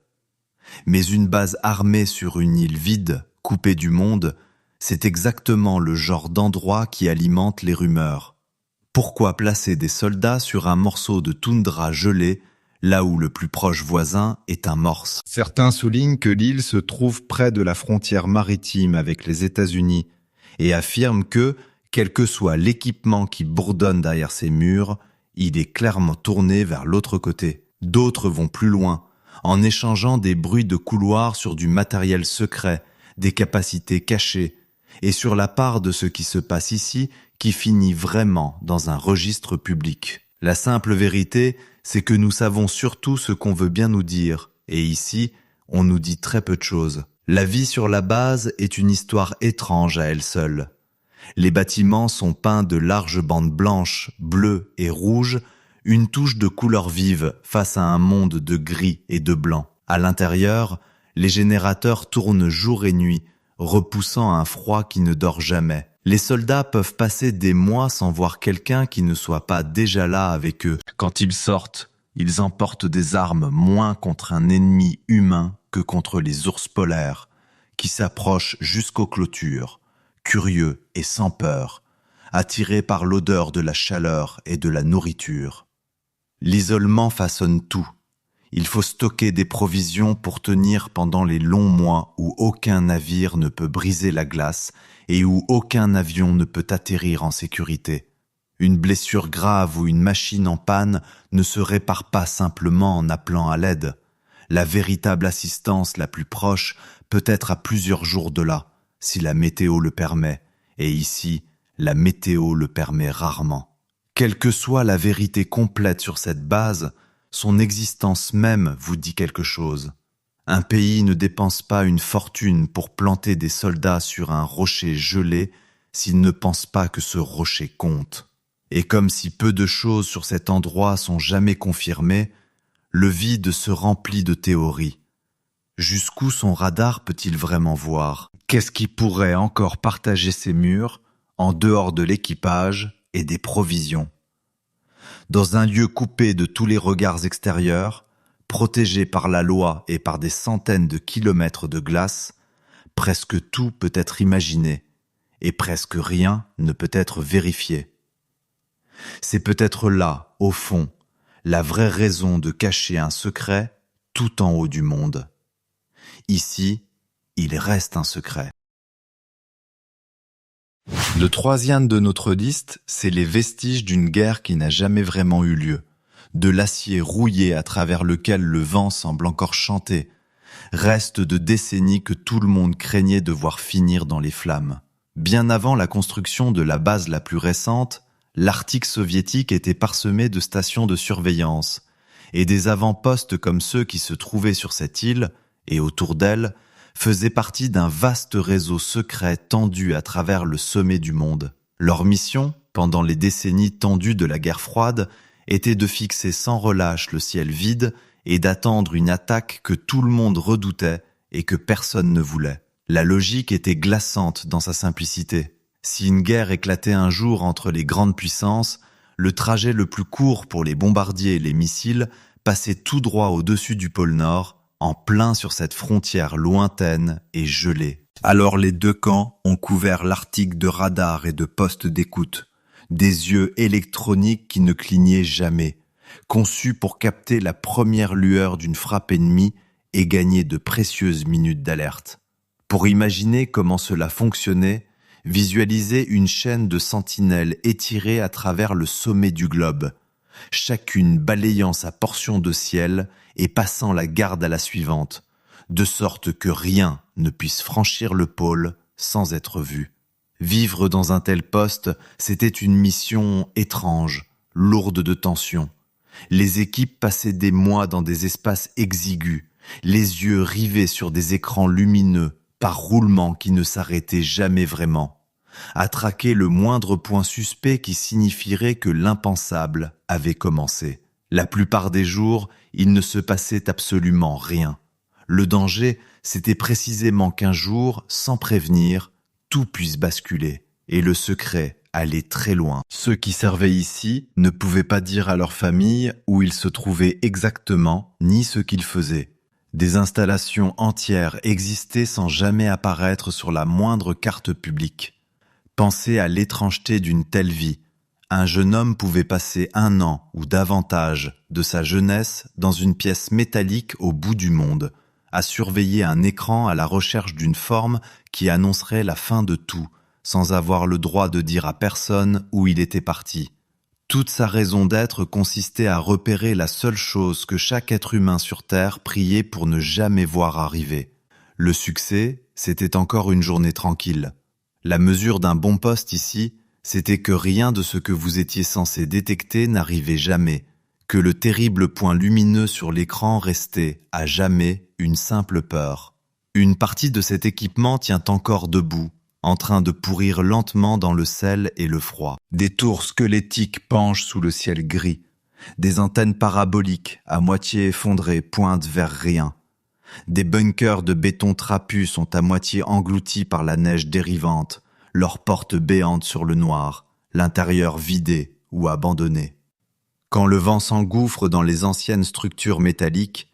Mais une base armée sur une île vide, coupée du monde, c'est exactement le genre d'endroit qui alimente les rumeurs. Pourquoi placer des soldats sur un morceau de toundra gelé, là où le plus proche voisin est un morse? Certains soulignent que l'île se trouve près de la frontière maritime avec les États-Unis et affirment que, quel que soit l'équipement qui bourdonne derrière ces murs, il est clairement tourné vers l'autre côté. D'autres vont plus loin, en échangeant des bruits de couloirs sur du matériel secret, des capacités cachées, et sur la part de ce qui se passe ici qui finit vraiment dans un registre public. La simple vérité, c'est que nous savons surtout ce qu'on veut bien nous dire, et ici, on nous dit très peu de choses. La vie sur la base est une histoire étrange à elle seule. Les bâtiments sont peints de larges bandes blanches, bleues et rouges, une touche de couleur vive face à un monde de gris et de blanc. À l'intérieur, les générateurs tournent jour et nuit, repoussant un froid qui ne dort jamais. Les soldats peuvent passer des mois sans voir quelqu'un qui ne soit pas déjà là avec eux. Quand ils sortent, ils emportent des armes moins contre un ennemi humain que contre les ours polaires, qui s'approchent jusqu'aux clôtures, curieux et sans peur, attirés par l'odeur de la chaleur et de la nourriture. L'isolement façonne tout. Il faut stocker des provisions pour tenir pendant les longs mois où aucun navire ne peut briser la glace et où aucun avion ne peut atterrir en sécurité. Une blessure grave ou une machine en panne ne se répare pas simplement en appelant à l'aide. La véritable assistance la plus proche peut être à plusieurs jours de là, si la météo le permet, et ici, la météo le permet rarement. Quelle que soit la vérité complète sur cette base, son existence même vous dit quelque chose. Un pays ne dépense pas une fortune pour planter des soldats sur un rocher gelé s'il ne pense pas que ce rocher compte. Et comme si peu de choses sur cet endroit sont jamais confirmées, le vide se remplit de théories. Jusqu'où son radar peut-il vraiment voir? Qu'est-ce qui pourrait encore partager ces murs en dehors de l'équipage et des provisions? Dans un lieu coupé de tous les regards extérieurs, protégé par la loi et par des centaines de kilomètres de glace, presque tout peut être imaginé et presque rien ne peut être vérifié. C'est peut-être là, au fond, la vraie raison de cacher un secret tout en haut du monde. Ici, il reste un secret. Le troisième de notre liste, c'est les vestiges d'une guerre qui n'a jamais vraiment eu lieu. De l'acier rouillé à travers lequel le vent semble encore chanter, reste de décennies que tout le monde craignait de voir finir dans les flammes. Bien avant la construction de la base la plus récente, l'Arctique soviétique était parsemé de stations de surveillance, et des avant-postes comme ceux qui se trouvaient sur cette île, et autour d'elle, faisaient partie d'un vaste réseau secret tendu à travers le sommet du monde. Leur mission, pendant les décennies tendues de la guerre froide, était de fixer sans relâche le ciel vide et d'attendre une attaque que tout le monde redoutait et que personne ne voulait. La logique était glaçante dans sa simplicité. Si une guerre éclatait un jour entre les grandes puissances, Le trajet le plus court pour les bombardiers et les missiles passait tout droit au-dessus du pôle Nord, en plein sur cette frontière lointaine et gelée. Alors les deux camps ont couvert l'Arctique de radars et de postes d'écoute, des yeux électroniques qui ne clignaient jamais, conçus pour capter la première lueur d'une frappe ennemie et gagner de précieuses minutes d'alerte. Pour imaginer comment cela fonctionnait, visualisez une chaîne de sentinelles étirée à travers le sommet du globe, chacune balayant sa portion de ciel et passant la garde à la suivante, de sorte que rien ne puisse franchir le pôle sans être vu. Vivre dans un tel poste, c'était une mission étrange, lourde de tension. Les équipes passaient des mois dans des espaces exigus, les yeux rivés sur des écrans lumineux, par roulement qui ne s'arrêtait jamais vraiment, à traquer le moindre point suspect qui signifierait que l'impensable avait commencé. La plupart des jours, il ne se passait absolument rien. Le danger, c'était précisément qu'un jour, sans prévenir, tout puisse basculer, et le secret allait très loin. Ceux qui servaient ici ne pouvaient pas dire à leur famille où ils se trouvaient exactement, ni ce qu'ils faisaient. Des installations entières existaient sans jamais apparaître sur la moindre carte publique. Pensez à l'étrangeté d'une telle vie. Un jeune homme pouvait passer 1 an ou davantage de sa jeunesse dans une pièce métallique au bout du monde, à surveiller un écran à la recherche d'une forme qui annoncerait la fin de tout, sans avoir le droit de dire à personne où il était parti. Toute sa raison d'être consistait à repérer la seule chose que chaque être humain sur Terre priait pour ne jamais voir arriver. Le succès, c'était encore une journée tranquille. La mesure d'un bon poste ici, c'était que rien de ce que vous étiez censé détecter n'arrivait jamais, que le terrible point lumineux sur l'écran restait, à jamais, une simple peur. Une partie de cet équipement tient encore debout, en train de pourrir lentement dans le sel et le froid. Des tours squelettiques penchent sous le ciel gris. Des antennes paraboliques, à moitié effondrées, pointent vers rien. Des bunkers de béton trapu sont à moitié engloutis par la neige dérivante, leurs portes béantes sur le noir, l'intérieur vidé ou abandonné. Quand le vent s'engouffre dans les anciennes structures métalliques,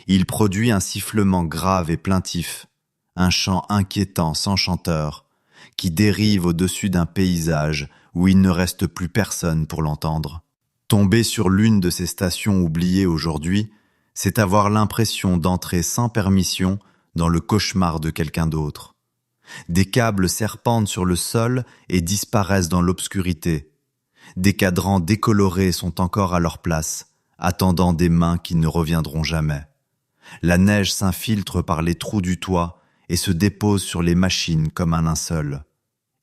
il produit un sifflement grave et plaintif, un chant inquiétant sans chanteur, qui dérive au-dessus d'un paysage où il ne reste plus personne pour l'entendre. Tomber sur l'une de ces stations oubliées aujourd'hui, c'est avoir l'impression d'entrer sans permission dans le cauchemar de quelqu'un d'autre. Des câbles serpentent sur le sol et disparaissent dans l'obscurité. Des cadrans décolorés sont encore à leur place, attendant des mains qui ne reviendront jamais. La neige s'infiltre par les trous du toit et se dépose sur les machines comme un linceul.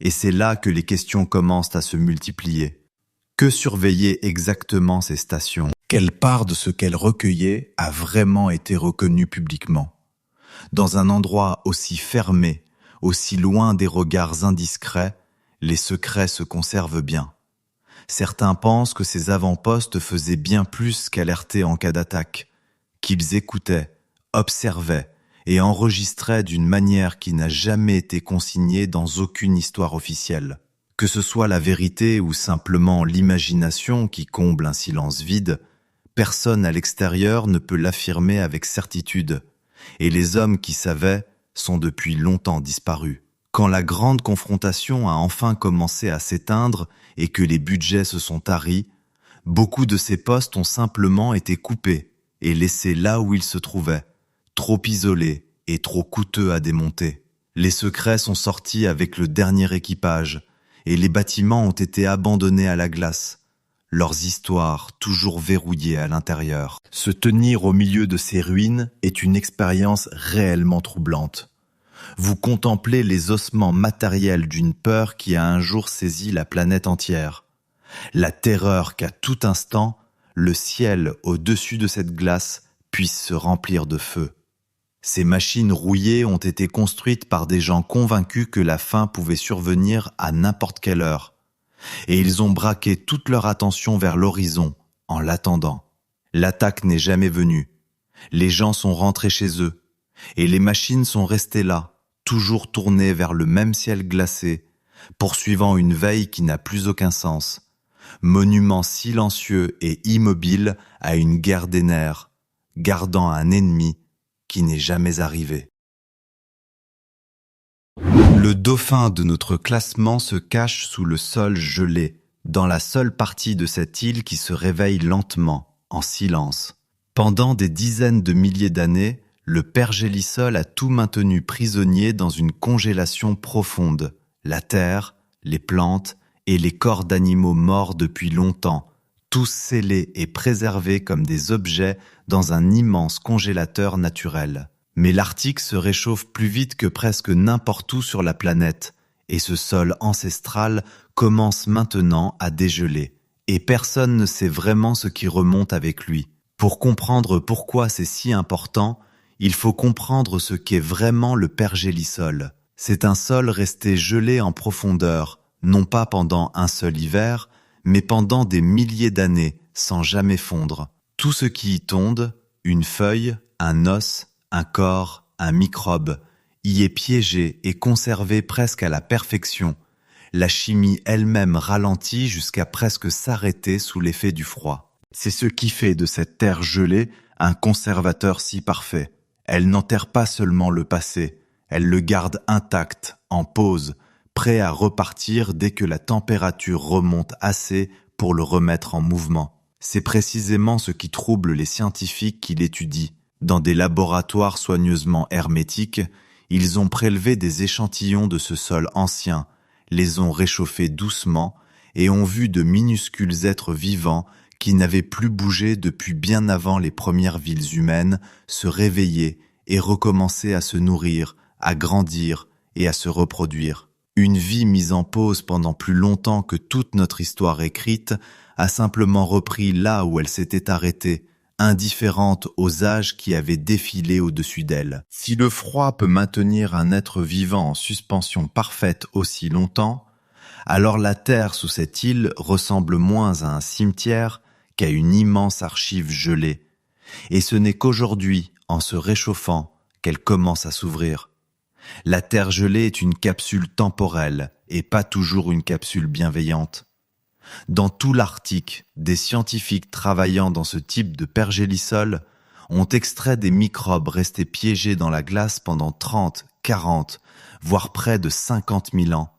Et c'est là que les questions commencent à se multiplier. Que surveillaient exactement ces stations ? Quelle part de ce qu'elles recueillaient a vraiment été reconnue publiquement ? Dans un endroit aussi fermé, aussi loin des regards indiscrets, les secrets se conservent bien. Certains pensent que ces avant-postes faisaient bien plus qu'alerter en cas d'attaque, qu'ils écoutaient, observaient et enregistraient d'une manière qui n'a jamais été consignée dans aucune histoire officielle. Que ce soit la vérité ou simplement l'imagination qui comble un silence vide, personne à l'extérieur ne peut l'affirmer avec certitude, et les hommes qui savaient sont depuis longtemps disparus. Quand la grande confrontation a enfin commencé à s'éteindre et que les budgets se sont taris, beaucoup de ces postes ont simplement été coupés et laissés là où ils se trouvaient, trop isolés et trop coûteux à démonter. Les secrets sont sortis avec le dernier équipage et les bâtiments ont été abandonnés à la glace, leurs histoires toujours verrouillées à l'intérieur. Se tenir au milieu de ces ruines est une expérience réellement troublante. Vous contemplez les ossements matériels d'une peur qui a un jour saisi la planète entière. La terreur qu'à tout instant, le ciel au-dessus de cette glace puisse se remplir de feu. Ces machines rouillées ont été construites par des gens convaincus que la fin pouvait survenir à n'importe quelle heure. Et ils ont braqué toute leur attention vers l'horizon, en l'attendant. L'attaque n'est jamais venue. Les gens sont rentrés chez eux. Et les machines sont restées là, toujours tournées vers le même ciel glacé, poursuivant une veille qui n'a plus aucun sens, monument silencieux et immobile à une guerre des nerfs, gardant un ennemi qui n'est jamais arrivé. Le dauphin de notre classement se cache sous le sol gelé, dans la seule partie de cette île qui se réveille lentement, en silence. Pendant des dizaines de milliers d'années, le pergélisol a tout maintenu prisonnier dans une congélation profonde. La terre, les plantes et les corps d'animaux morts depuis longtemps, tous scellés et préservés comme des objets dans un immense congélateur naturel. Mais l'Arctique se réchauffe plus vite que presque n'importe où sur la planète, et ce sol ancestral commence maintenant à dégeler, et personne ne sait vraiment ce qui remonte avec lui. Pour comprendre pourquoi c'est si important, il faut comprendre ce qu'est vraiment le pergélisol. C'est un sol resté gelé en profondeur, non pas pendant un seul hiver, mais pendant des milliers d'années, sans jamais fondre. Tout ce qui y tombe, une feuille, un os, un corps, un microbe, y est piégé et conservé presque à la perfection. La chimie elle-même ralentit jusqu'à presque s'arrêter sous l'effet du froid. C'est ce qui fait de cette terre gelée un conservateur si parfait. Elle n'enterre pas seulement le passé, elle le garde intact, en pause, prêt à repartir dès que la température remonte assez pour le remettre en mouvement. C'est précisément ce qui trouble les scientifiques qui l'étudient. Dans des laboratoires soigneusement hermétiques, ils ont prélevé des échantillons de ce sol ancien, les ont réchauffés doucement et ont vu de minuscules êtres vivants qui n'avaient plus bougé depuis bien avant les premières villes humaines se réveiller et recommencer à se nourrir, à grandir et à se reproduire. Une vie mise en pause pendant plus longtemps que toute notre histoire écrite a simplement repris là où elle s'était arrêtée, indifférente aux âges qui avaient défilé au-dessus d'elle. Si le froid peut maintenir un être vivant en suspension parfaite aussi longtemps, alors la terre sous cette île ressemble moins à un cimetière qu'à une immense archive gelée. Et ce n'est qu'aujourd'hui, en se réchauffant, qu'elle commence à s'ouvrir. La terre gelée est une capsule temporelle et pas toujours une capsule bienveillante. Dans tout l'Arctique, des scientifiques travaillant dans ce type de pergélisol ont extrait des microbes restés piégés dans la glace pendant 30, 40, voire près de 50 000 ans,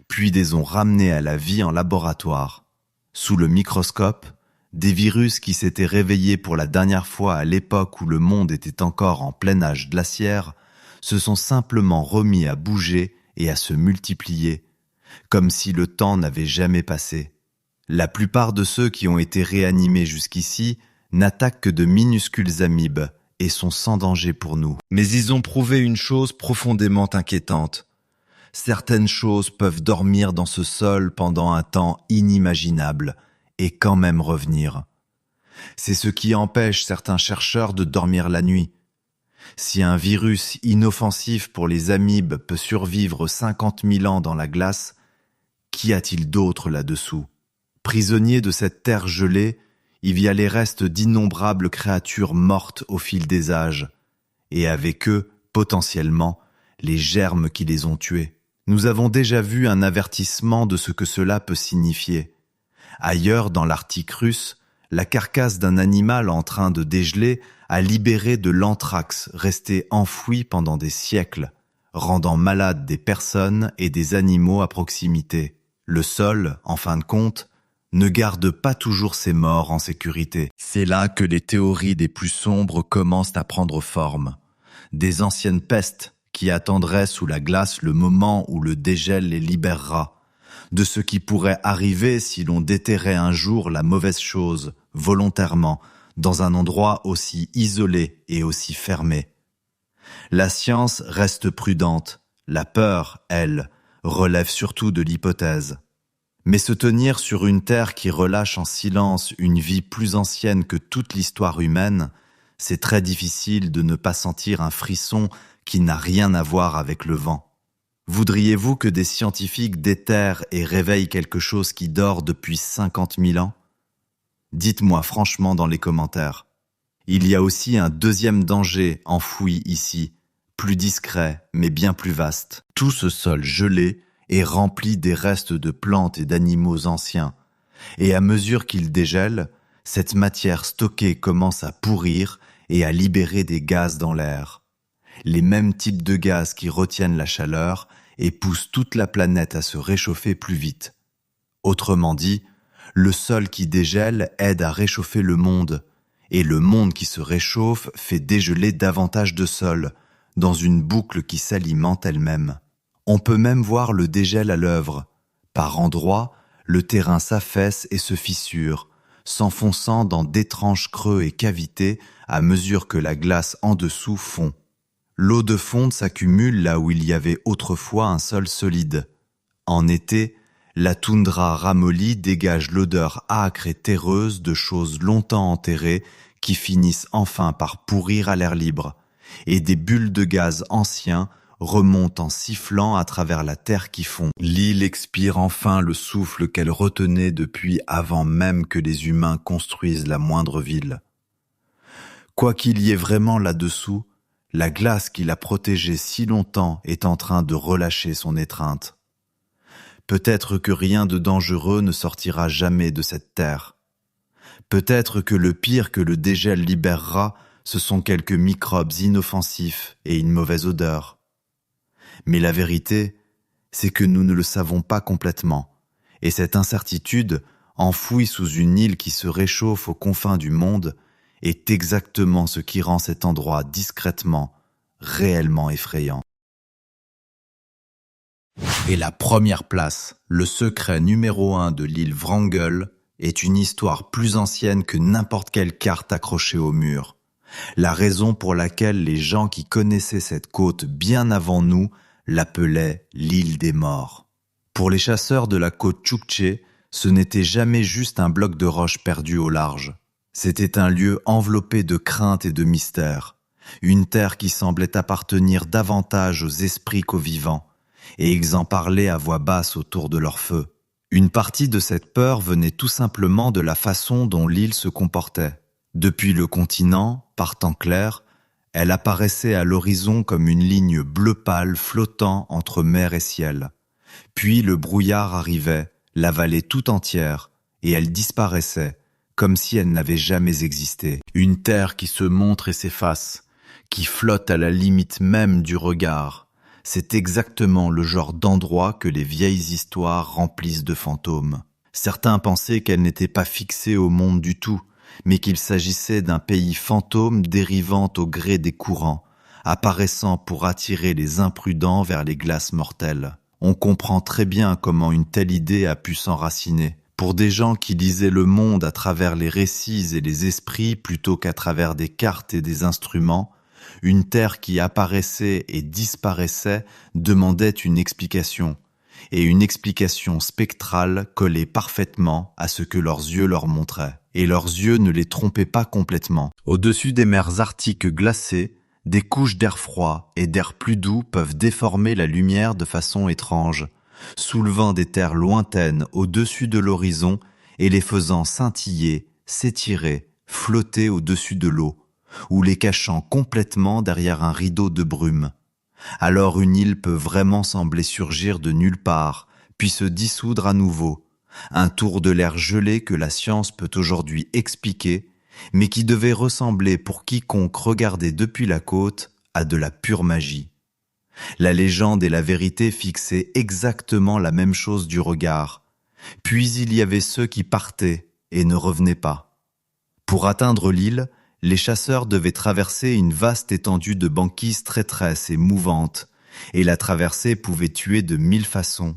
puis les ont ramenés à la vie en laboratoire. Sous le microscope, des virus qui s'étaient réveillés pour la dernière fois à l'époque où le monde était encore en plein âge glaciaire se sont simplement remis à bouger et à se multiplier, comme si le temps n'avait jamais passé. La plupart de ceux qui ont été réanimés jusqu'ici n'attaquent que de minuscules amibes et sont sans danger pour nous. Mais ils ont prouvé une chose profondément inquiétante. Certaines choses peuvent dormir dans ce sol pendant un temps inimaginable et quand même revenir. C'est ce qui empêche certains chercheurs de dormir la nuit. Si un virus inoffensif pour les amibes peut survivre 50 000 ans dans la glace, qu'y a-t-il d'autre là-dessous ? Prisonniers de cette terre gelée, il y a les restes d'innombrables créatures mortes au fil des âges, et avec eux, potentiellement, les germes qui les ont tués. Nous avons déjà vu un avertissement de ce que cela peut signifier. Ailleurs, dans l'Arctique russe, la carcasse d'un animal en train de dégeler a libéré de l'anthrax resté enfoui pendant des siècles, rendant malades des personnes et des animaux à proximité. Le sol, en fin de compte, ne garde pas toujours ses morts en sécurité. C'est là que les théories des plus sombres commencent à prendre forme. Des anciennes pestes qui attendraient sous la glace le moment où le dégel les libérera, de ce qui pourrait arriver si l'on déterrait un jour la mauvaise chose, volontairement, dans un endroit aussi isolé et aussi fermé. La science reste prudente, la peur, elle, relève surtout de l'hypothèse. Mais se tenir sur une terre qui relâche en silence une vie plus ancienne que toute l'histoire humaine, c'est très difficile de ne pas sentir un frisson qui n'a rien à voir avec le vent. Voudriez-vous que des scientifiques déterrent et réveillent quelque chose qui dort depuis 50 000 ans ? Dites-moi franchement dans les commentaires. Il y a aussi un deuxième danger enfoui ici, plus discret mais bien plus vaste. Tout ce sol gelé est rempli des restes de plantes et d'animaux anciens, Et à mesure qu'il dégèle, cette matière stockée commence à pourrir et à libérer des gaz dans l'air. Les mêmes types de gaz qui retiennent la chaleur et poussent toute la planète à se réchauffer plus vite. Autrement dit, le sol qui dégèle aide à réchauffer le monde, et le monde qui se réchauffe fait dégeler davantage de sol, dans une boucle qui s'alimente elle-même. On peut même voir le dégel à l'œuvre. Par endroits, le terrain s'affaisse et se fissure, s'enfonçant dans d'étranges creux et cavités à mesure que la glace en dessous fond. L'eau de fonte s'accumule là où il y avait autrefois un sol solide. En été, la toundra ramollie dégage l'odeur âcre et terreuse de choses longtemps enterrées qui finissent enfin par pourrir à l'air libre, et des bulles de gaz anciens remontent en sifflant à travers la terre qui fond. L'île expire enfin le souffle qu'elle retenait depuis avant même que les humains construisent la moindre ville. Quoi qu'il y ait vraiment là-dessous, la glace qui l'a protégée si longtemps est en train de relâcher son étreinte. Peut-être que rien de dangereux ne sortira jamais de cette terre. Peut-être que le pire que le dégel libérera, ce sont quelques microbes inoffensifs et une mauvaise odeur. Mais la vérité, c'est que nous ne le savons pas complètement, et cette incertitude, enfouie sous une île qui se réchauffe aux confins du monde, est exactement ce qui rend cet endroit discrètement, réellement effrayant. Et la première place, le secret numéro 1 de l'île Wrangel, est une histoire plus ancienne que n'importe quelle carte accrochée au mur. La raison pour laquelle les gens qui connaissaient cette côte bien avant nous l'appelaient l'île des morts. Pour les chasseurs de la côte Tchouktché, ce n'était jamais juste un bloc de roche perdu au large. C'était un lieu enveloppé de crainte et de mystère, une terre qui semblait appartenir davantage aux esprits qu'aux vivants, et ils en parlaient à voix basse autour de leur feu. Une partie de cette peur venait tout simplement de la façon dont l'île se comportait. Depuis le continent, par temps clair, elle apparaissait à l'horizon comme une ligne bleu pâle flottant entre mer et ciel. Puis le brouillard arrivait, l'avalait tout entière, et elle disparaissait, comme si elle n'avait jamais existé. Une terre qui se montre et s'efface, qui flotte à la limite même du regard. C'est exactement le genre d'endroit que les vieilles histoires remplissent de fantômes. Certains pensaient qu'elle n'était pas fixée au monde du tout, mais qu'il s'agissait d'un pays fantôme dérivant au gré des courants, apparaissant pour attirer les imprudents vers les glaces mortelles. On comprend très bien comment une telle idée a pu s'enraciner. Pour des gens qui lisaient le monde à travers les récits et les esprits plutôt qu'à travers des cartes et des instruments, une terre qui apparaissait et disparaissait demandait une explication, et une explication spectrale collait parfaitement à ce que leurs yeux leur montraient. Et leurs yeux ne les trompaient pas complètement. Au-dessus des mers arctiques glacées, des couches d'air froid et d'air plus doux peuvent déformer la lumière de façon étrange, soulevant des terres lointaines au-dessus de l'horizon et les faisant scintiller, s'étirer, flotter au-dessus de l'eau, ou les cachant complètement derrière un rideau de brume. Alors une île peut vraiment sembler surgir de nulle part, puis se dissoudre à nouveau. Un tour de l'air gelé que la science peut aujourd'hui expliquer, mais qui devait ressembler pour quiconque regardait depuis la côte à de la pure magie. La légende et la vérité fixaient exactement la même chose du regard. Puis il y avait ceux qui partaient et ne revenaient pas. Pour atteindre l'île, les chasseurs devaient traverser une vaste étendue de banquise traîtresse et mouvante, et la traversée pouvait tuer de 1000 façons.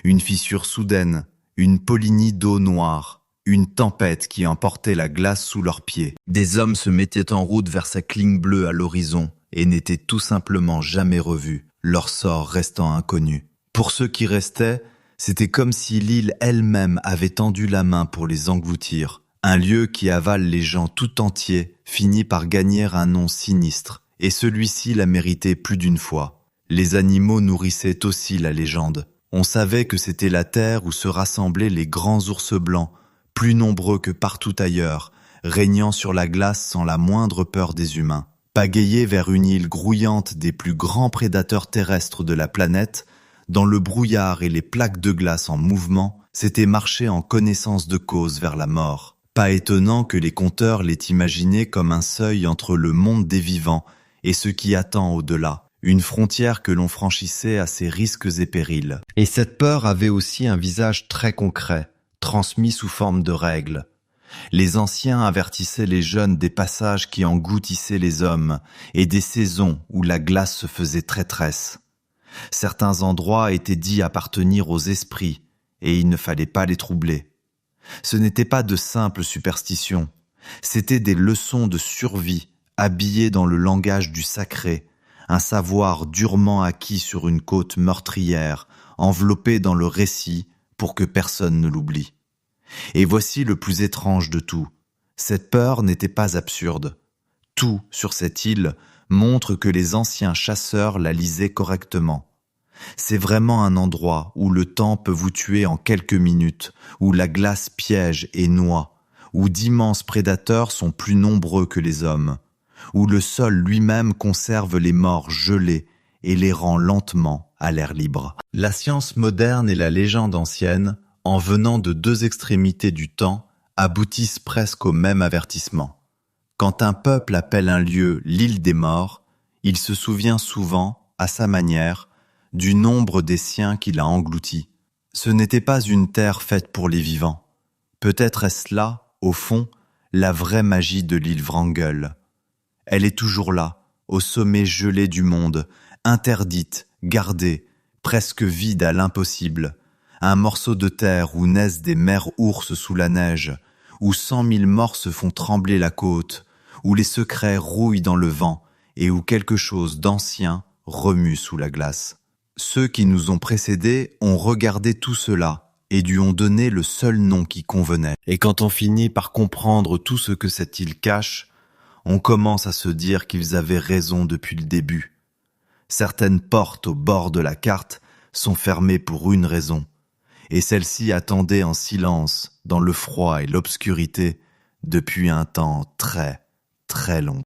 Une fissure soudaine, une polynie d'eau noire, une tempête qui emportait la glace sous leurs pieds. Des hommes se mettaient en route vers sa cligne bleue à l'horizon et n'étaient tout simplement jamais revus, leur sort restant inconnu. Pour ceux qui restaient, c'était comme si l'île elle-même avait tendu la main pour les engloutir. Un lieu qui avale les gens tout entiers finit par gagner un nom sinistre, et celui-ci l'a mérité plus d'une fois. Les animaux nourrissaient aussi la légende. On savait que c'était la terre où se rassemblaient les grands ours blancs, plus nombreux que partout ailleurs, régnant sur la glace sans la moindre peur des humains. Pagayés vers une île grouillante des plus grands prédateurs terrestres de la planète, dans le brouillard et les plaques de glace en mouvement, C'était marcher en connaissance de cause vers la mort. Pas étonnant que les conteurs l'aient imaginé comme un seuil entre le monde des vivants et ce qui attend au-delà, une frontière que l'on franchissait à ses risques et périls. Et cette peur avait aussi un visage très concret, transmis sous forme de règles. Les anciens avertissaient les jeunes des passages qui engloutissaient les hommes et des saisons où la glace se faisait traîtresse. Certains endroits étaient dits appartenir aux esprits et il ne fallait pas les troubler. Ce n'était pas de simples superstitions, c'étaient des leçons de survie habillées dans le langage du sacré, un savoir durement acquis sur une côte meurtrière, enveloppé dans le récit pour que personne ne l'oublie. Et voici le plus étrange de tout, cette peur n'était pas absurde. Tout sur cette île montre que les anciens chasseurs la lisaient correctement. C'est vraiment un endroit où le temps peut vous tuer en quelques minutes, où la glace piège et noie, où d'immenses prédateurs sont plus nombreux que les hommes, où le sol lui-même conserve les morts gelés et les rend lentement à l'air libre. La science moderne et la légende ancienne, en venant de deux extrémités du temps, aboutissent presque au même avertissement. Quand un peuple appelle un lieu l'île des morts, il se souvient souvent, à sa manière, du nombre des siens qui l'a englouti. Ce n'était pas une terre faite pour les vivants. Peut-être est-ce là, au fond, la vraie magie de l'île Wrangel. Elle est toujours là, au sommet gelé du monde, interdite, gardée, presque vide à l'impossible. Un morceau de terre où naissent des mers ours sous la neige, où 100 000 morses font trembler la côte, où les secrets rouillent dans le vent et où quelque chose d'ancien remue sous la glace. Ceux qui nous ont précédés ont regardé tout cela et lui ont donné le seul nom qui convenait. Et quand on finit par comprendre tout ce que cette île cache, on commence à se dire qu'ils avaient raison depuis le début. Certaines portes au bord de la carte sont fermées pour une raison, et celles-ci attendaient en silence, dans le froid et l'obscurité, depuis un temps très, très long.